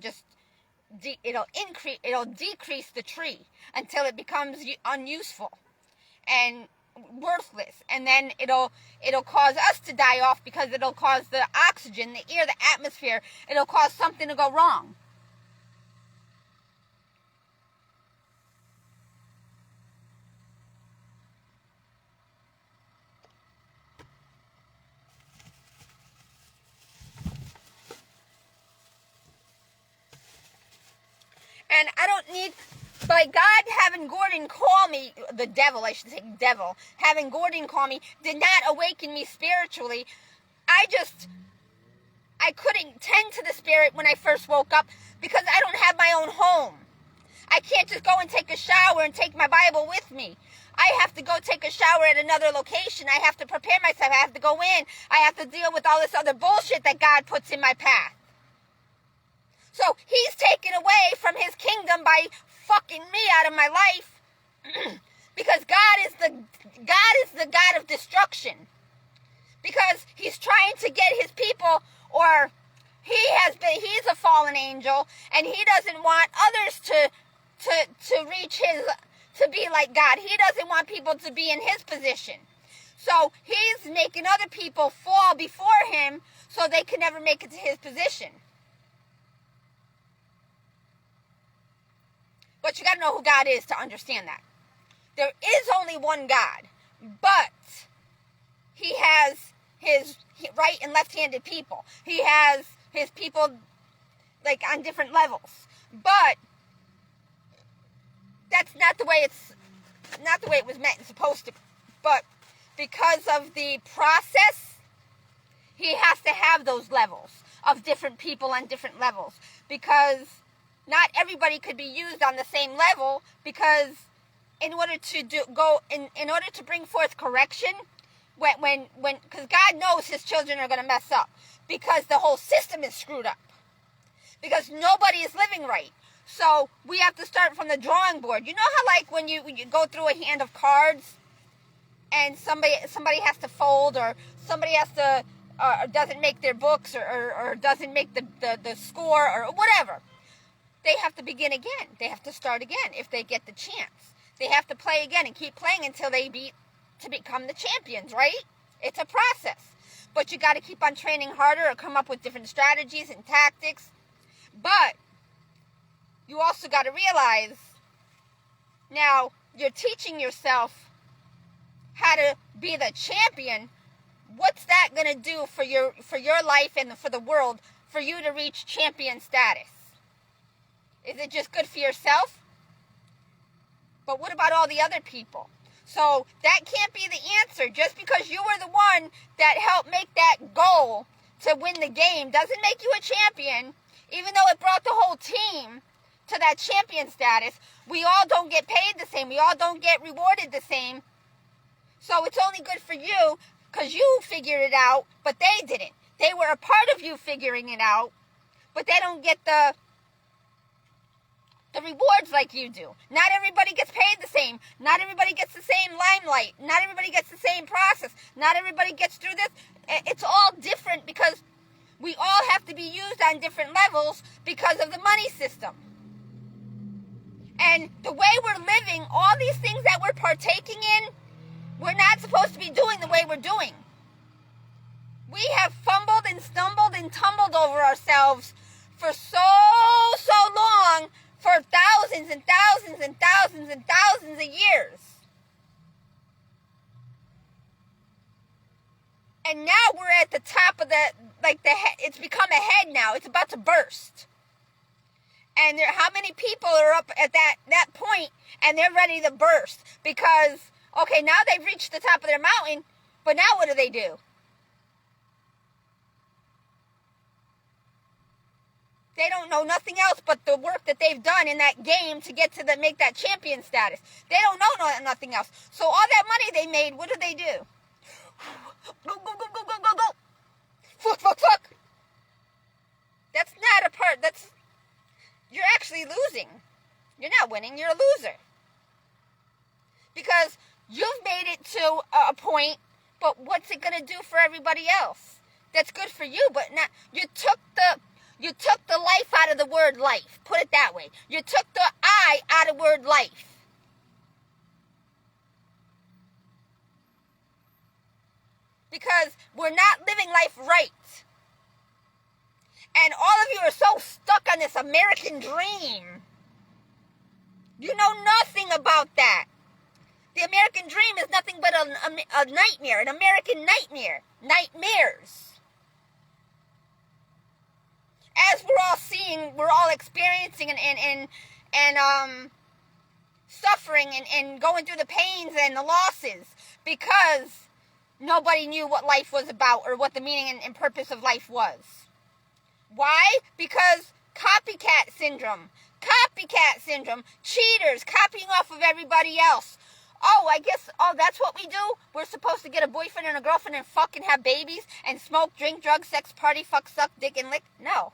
decrease the tree until it becomes unuseful. And worthless, and then it'll cause us to die off because it'll cause the oxygen, the air, the atmosphere, it'll cause something to go wrong. And I don't need, by God having Gordon call me, the devil, I should say devil, having Gordon call me did not awaken me spiritually. I couldn't tend to the spirit when I first woke up because I don't have my own home. I can't just go and take a shower and take my Bible with me. I have to go take a shower at another location. I have to prepare myself. I have to go in. I have to deal with all this other bullshit that God puts in my path. So he's taken away from his kingdom by fucking me out of my life because God is the God of destruction. Because he's trying to get his people, or he's a fallen angel, and he doesn't want others to reach to be like God. He doesn't want people to be in his position. So he's making other people fall before him so they can never make it to his position. But you got to know who God is to understand that. There is only one God, but he has his right and left-handed people. He has his people like on different levels. But that's not the way it was meant and supposed to be. But because of the process, he has to have those levels of different people on different levels, because not everybody could be used on the same level, because in order to bring forth correction, because God knows his children are going to mess up, because the whole system is screwed up, because nobody is living right. So we have to start from the drawing board. You know how like when you go through a hand of cards and somebody has to fold, or somebody has to doesn't make their books, or doesn't make the score, or whatever. They have to begin again. They have to start again if they get the chance. They have to play again and keep playing until they become the champions, right? It's a process. But you got to keep on training harder or come up with different strategies and tactics. But you also got to realize, now you're teaching yourself how to be the champion. What's that going to do for your life and for the world, for you to reach champion status? Is it just good for yourself? But what about all the other people? So that can't be the answer. Just because you were the one that helped make that goal to win the game doesn't make you a champion, even though it brought the whole team to that champion status. We all don't get paid the same. We all don't get rewarded the same. So it's only good for you because you figured it out, but they didn't. They were a part of you figuring it out, but they don't get the rewards like you do. Not everybody gets paid the same. Not everybody gets the same limelight. Not everybody gets the same process. Not everybody gets through this. It's all different because we all have to be used on different levels because of the money system. And the way we're living, all these things that we're partaking in, we're not supposed to be doing the way we're doing. We have fumbled and stumbled and tumbled over ourselves for so long, for thousands and thousands and thousands and thousands of years. And now we're at the top of it's become a head now. It's about to burst. And how many people are up at that point and they're ready to burst? Because, okay, now they've reached the top of their mountain, but now what do? They don't know nothing else but the work that they've done in that game to get to make that champion status. They don't know nothing else. So all that money they made, what do? Go. Fuck. That's not a part. You're actually losing. You're not winning. You're a loser. Because you've made it to a point, but what's it going to do for everybody else? That's good for you, but not. You took the life out of the word life. Put it that way. You took the I out of word life. because we're not living life right. And all of you are so stuck on this American dream. You know nothing about that. The American dream is nothing but a nightmare, an American nightmare. Nightmares. As we're all seeing, we're all experiencing and suffering and going through the pains and the losses because nobody knew what life was about or what the meaning and purpose of life was. Why? Because copycat syndrome. Copycat syndrome. Cheaters copying off of everybody else. That's what we do? We're supposed to get a boyfriend and a girlfriend and fuck and have babies and smoke, drink, drug, sex, party, fuck, suck, dick, and lick? No.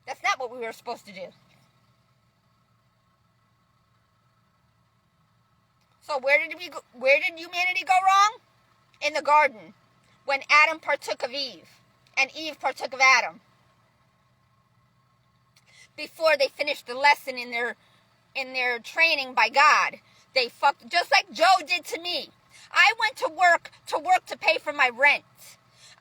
That's not what we were supposed to do. So where did humanity go wrong? In the garden. When Adam partook of Eve. And Eve partook of Adam. Before they finished the lesson in their training by God. They fucked, just like Joe did to me. I went to work to pay for my rent.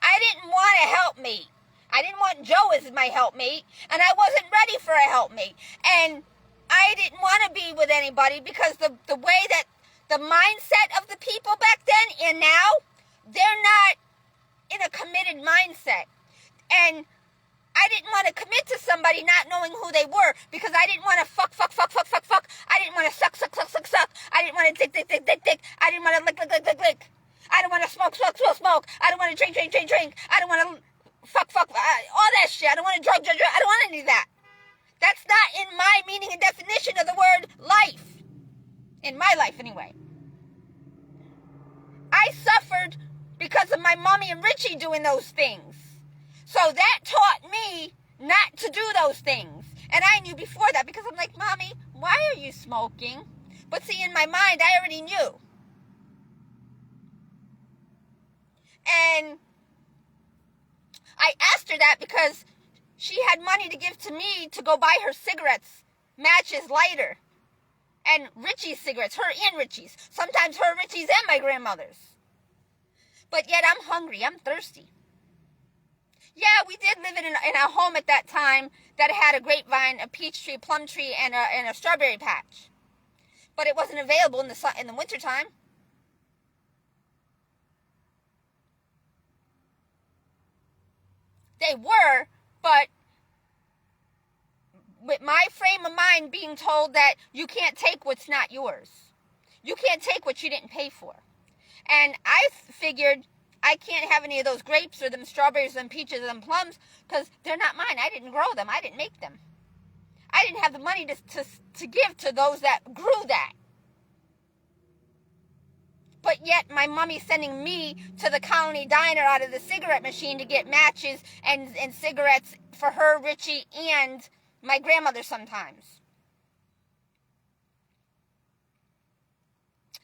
I didn't want a helpmate. I didn't want Joe as my helpmate, and I wasn't ready for a helpmate. And I didn't want to be with anybody because the way that the mindset of the people back then and now, they're not in a committed mindset. And I didn't want to commit to somebody not knowing who they were because I didn't want to fuck. I didn't want to suck. I didn't want to dick. I didn't want to lick. I didn't want to smoke. I didn't want to drink. I didn't want to fuck. All that shit. I don't want to drug. I don't want any of that. That's not in my meaning and definition of the word life. In my life, anyway. I suffered because of my mommy and Richie doing those things. So that taught me not to do those things. And I knew before that because I'm like, Mommy, why are you smoking? But see, in my mind, I already knew. And I asked her that because she had money to give to me to go buy her cigarettes, matches, lighter. And Richie's cigarettes, her and Richie's. Sometimes her, Richie's, and my grandmother's. But yet I'm hungry, I'm thirsty. Yeah, we did live in a home at that time that had a grapevine, a peach tree, a plum tree, and a strawberry patch. But it wasn't available in the wintertime. They were, but with my frame of mind being told that you can't take what's not yours. You can't take what you didn't pay for. And I figured I can't have any of those grapes or them strawberries, them peaches, them plums, because they're not mine. I didn't grow them. I didn't make them. I didn't have the money to give to those that grew that. But yet my mommy's sending me to the Colony Diner out of the cigarette machine to get matches and cigarettes for her, Richie, and my grandmother sometimes.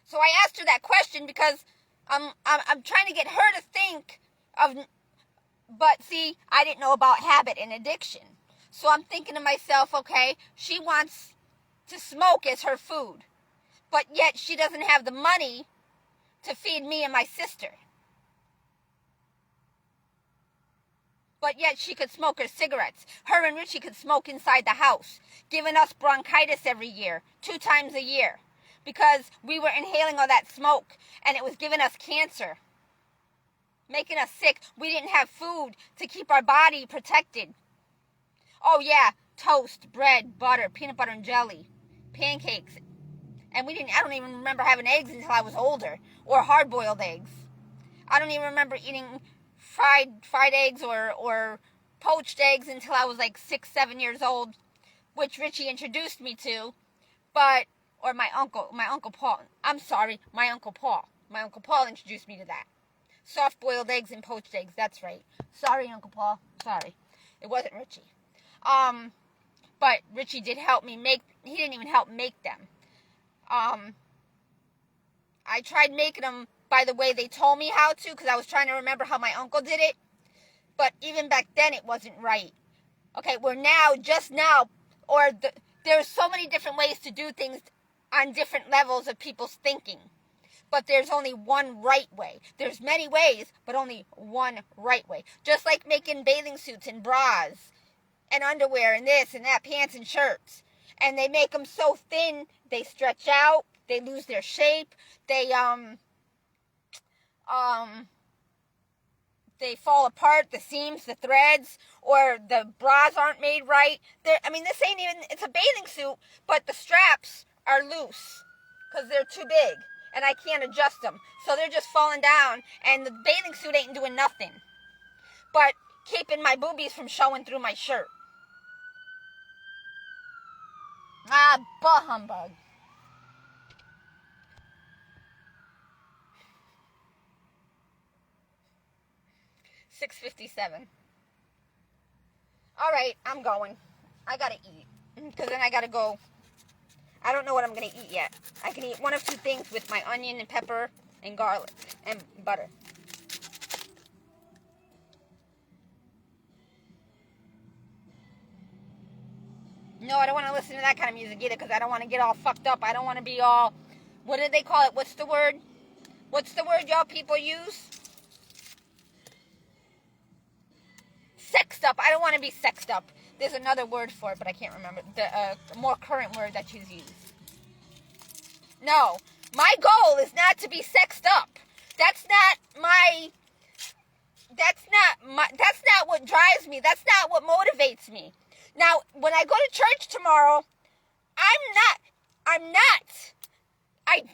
So I asked her that question because I'm trying to get her to think of, but see, I didn't know about habit and addiction. So I'm thinking to myself, okay, she wants to smoke as her food, but yet she doesn't have the money to feed me and my sister. But yet she could smoke her cigarettes. Her and Richie could smoke inside the house, giving us bronchitis every year, 2 times a year. Because we were inhaling all that smoke and it was giving us cancer, making us sick. We didn't have food to keep our body protected. Oh yeah, toast, bread, butter, peanut butter and jelly, pancakes. And I don't even remember having eggs until I was older, or hard-boiled eggs. I don't even remember eating fried eggs or poached eggs until I was like 6, 7 years old, which Richie introduced me to. Or my uncle Paul. I'm sorry, my Uncle Paul. My Uncle Paul introduced me to that. Soft-boiled eggs and poached eggs, that's right. Sorry, Uncle Paul. Sorry. It wasn't Richie. But Richie did help me he didn't even help make them. I tried making them by the way they told me how to, because I was trying to remember how my uncle did it. But even back then, it wasn't right. Okay, there's so many different ways to do things on different levels of people's thinking. but there's only one right way. There's many ways, but only one right way. Just like making bathing suits and bras and underwear and this and that, pants and shirts. And they make them so thin, they stretch out, they lose their shape, they fall apart, the seams, the threads, or the bras aren't made right. This ain't even, it's a bathing suit, but the straps are loose because they're too big and I can't adjust them. So they're just falling down and the bathing suit ain't doing nothing but keeping my boobies from showing through my shirt. Ah, bah humbug. $6.57. All right, I'm going. I gotta eat because then I gotta go. I don't know what I'm gonna eat yet. I can eat one of two things with my onion and pepper and garlic and butter. No, I don't want to listen to that kind of music either because I don't want to get all fucked up. I don't want to be all, what did they call it? What's the word? What's the word y'all people use? Sexed up. I don't want to be sexed up. There's another word for it, but I can't remember. The more current word that you use. No, my goal is not to be sexed up. That's not what drives me. That's not what motivates me. Now, when I go to church tomorrow, I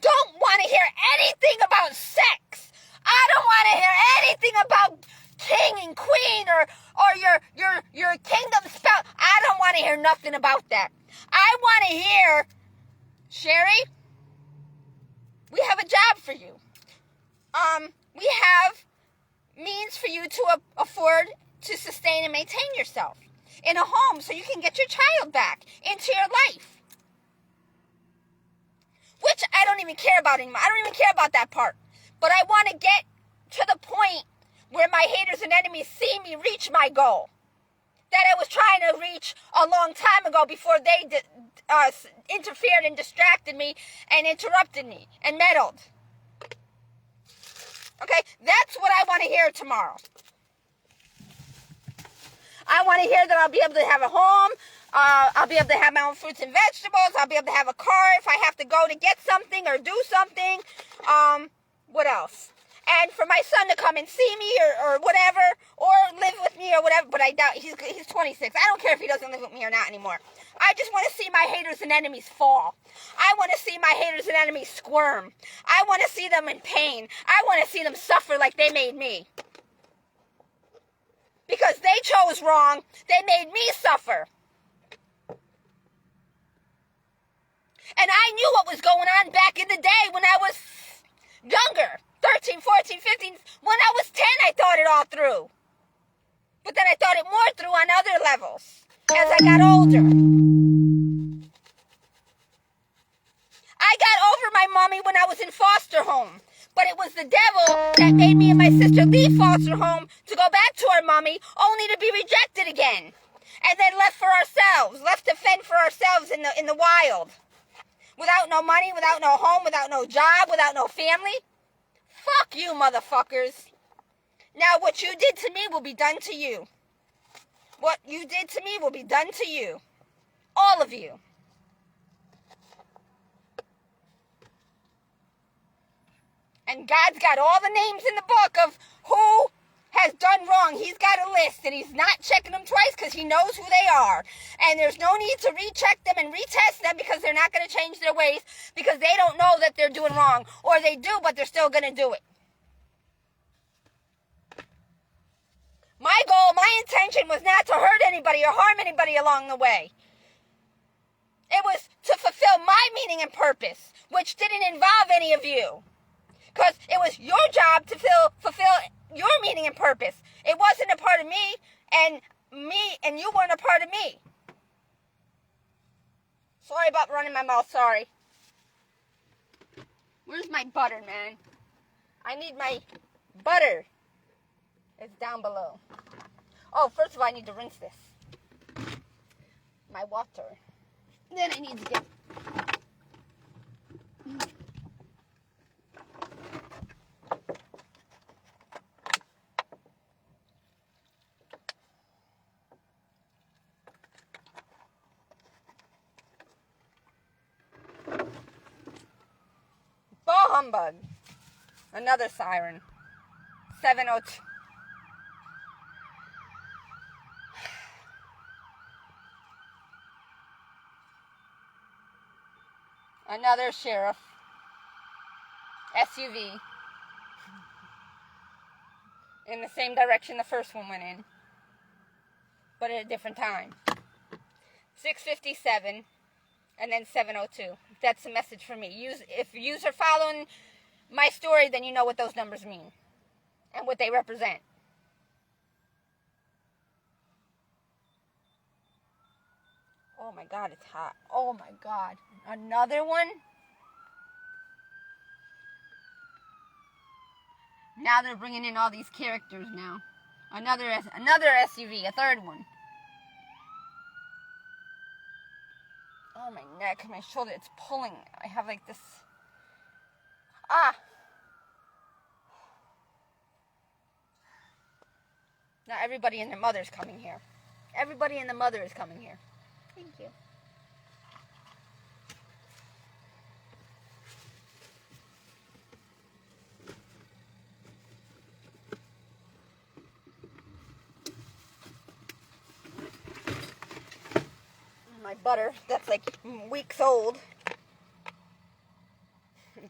don't want to hear anything about sex. I don't want to hear anything about king and queen or your kingdom spouse. I don't want to hear nothing about that. I want to hear, Sherry, we have a job for you. We have means for you to afford to sustain and maintain yourself in a home so you can get your child back into your life. Which I don't even care about anymore. I don't even care about that part. But I want to get to the point where my haters and enemies see me reach my goal that I was trying to reach a long time ago before they interfered and distracted me and interrupted me and meddled. Okay, that's what I want to hear tomorrow. I want to hear that I'll be able to have a home. I'll be able to have my own fruits and vegetables. I'll be able to have a car if I have to go to get something or do something. What else? And for my son to come and see me or whatever, or live with me or whatever, but I doubt he's 26. I don't care if he doesn't live with me or not anymore. I just want to see my haters and enemies fall. I want to see my haters and enemies squirm. I want to see them in pain. I want to see them suffer like they made me. Because they chose wrong, they made me suffer. And I knew what was going on back in the day when I was younger. 13, 14, 15. When I was 10, I thought it all through. But then I thought it more through on other levels as I got older. I got over my mommy when I was in foster home. But it was the devil that made me and my sister leave foster home to go back to our mommy, only to be rejected again. And then left for ourselves, left to fend for ourselves in the wild. Without no money, without no home, without no job, without no family. Fuck you, motherfuckers. Now, what you did to me will be done to you. What you did to me will be done to you. All of you. And God's got all the names in the book of who has done wrong. He's got a list, and he's not checking them twice because he knows who they are. And there's no need to recheck them and retest them because they're not going to change their ways because they don't know that they're doing wrong. Or they do, but they're still going to do it. My goal, my intention was not to hurt anybody or harm anybody along the way. It was to fulfill my meaning and purpose, which didn't involve any of you. Because it was your job to fulfill your meaning and purpose. It wasn't a part of me, and you weren't a part of me. Sorry about running my mouth, sorry. Where's my butter, man? I need my butter. It's down below. Oh, first of all, I need to rinse this. My water. Then I need to get... humbug. Another siren. 702. Another sheriff. SUV. In the same direction the first one went in. But at a different time. 657. And then 702. That's a message for me. If you are following my story, then you know what those numbers mean. And what they represent. Oh my God, it's hot. Oh my God. Another one? Now they're bringing in all these characters now. Another SUV, a third one. Oh, my neck, my shoulder, it's pulling. I have like this. Ah! Now everybody and their mother's coming here. Everybody and the mother is coming here. Thank you. My butter, that's like weeks old.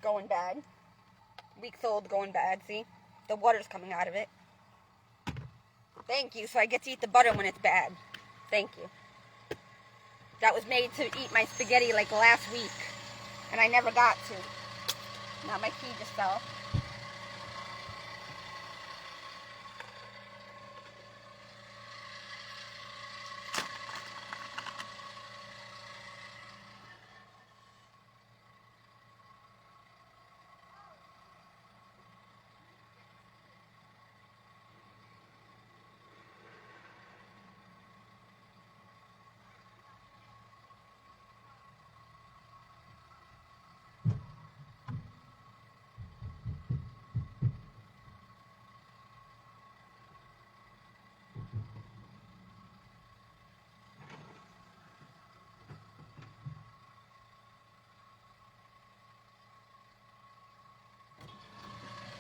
Going bad. Weeks old, going bad, see? The water's coming out of it. Thank you, so I get to eat the butter when it's bad. Thank you. That was made to eat my spaghetti like last week. And I never got to. Now my key just fell.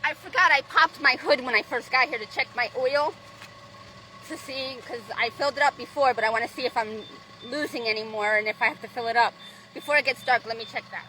I forgot I popped my hood when I first got here to check my oil to see, because I filled it up before, but I want to see if I'm losing any more and if I have to fill it up. Before it gets dark, let me check that.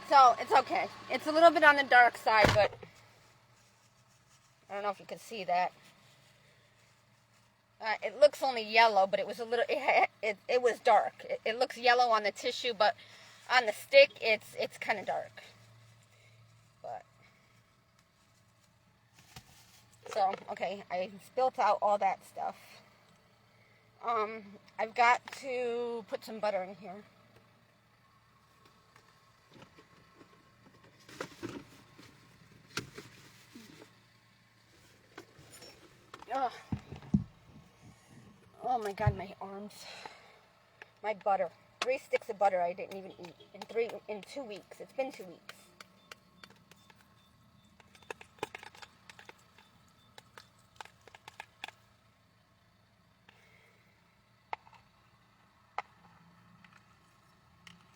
So, it's okay. It's a little bit on the dark side, but I don't know if you can see that. It looks only yellow, but it was a little, it was dark. It looks yellow on the tissue, but on the stick, it's kind of dark. But, so, okay, I spilt out all that stuff. I've got to put some butter in here. Oh, oh my God, my arms. My butter. 3 sticks of butter I didn't even eat in 2 weeks. It's been 2 weeks.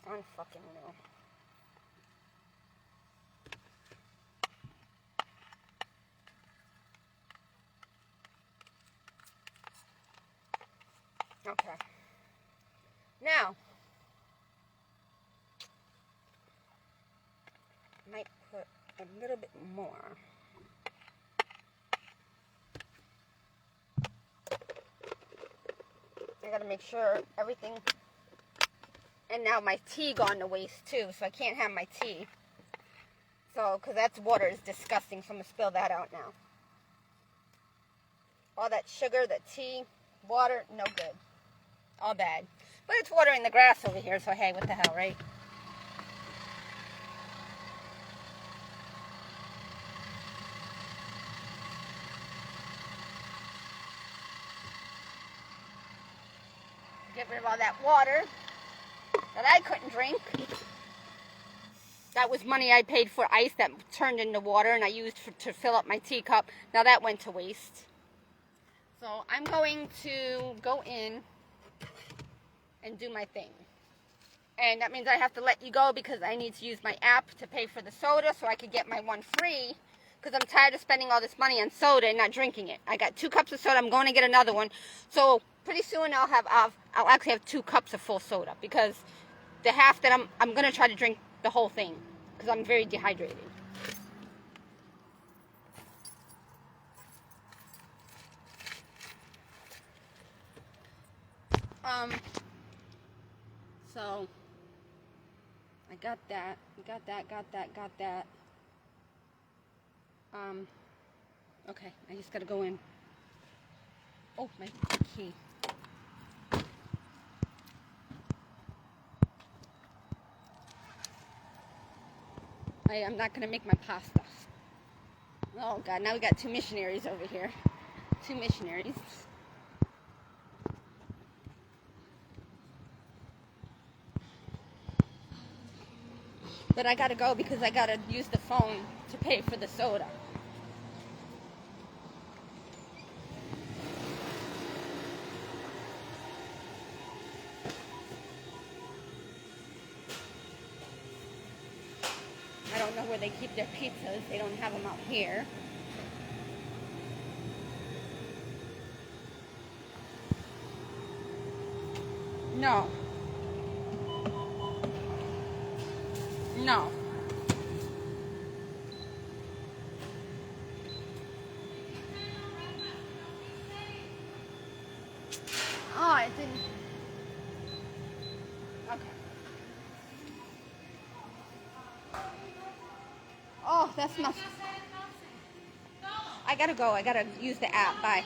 I don't fucking know. Okay. Now, I might put a little bit more. I gotta make sure everything, and now my tea gone to waste too, so I can't have my tea. So, because that's water is disgusting, so I'm gonna spill that out now. All that sugar, the tea, water, no good. All bad. But it's watering the grass over here, so hey, what the hell, right? Get rid of all that water that I couldn't drink. That was money I paid for ice that turned into water and I used to fill up my teacup. Now that went to waste. So I'm going to go in and do my thing. And that means I have to let you go because I need to use my app to pay for the soda so I could get my one free. Because I'm tired of spending all this money on soda and not drinking it. I got 2 cups of soda. I'm going to get another one. So pretty soon I'll actually have 2 cups of full soda. Because the half that I'm going to try to drink the whole thing. Because I'm very dehydrated. So I got that. Got that. Okay, I just gotta go in. Oh, my key. I'm not gonna make my pasta. Oh God, now we got 2 missionaries over here. 2 missionaries. But I gotta go because I gotta use the phone to pay for the soda. I don't know where they keep their pizzas. They don't have them out here. No. No. Oh, it didn't. Okay. Oh, that smells. I gotta go. I gotta use the app. Bye.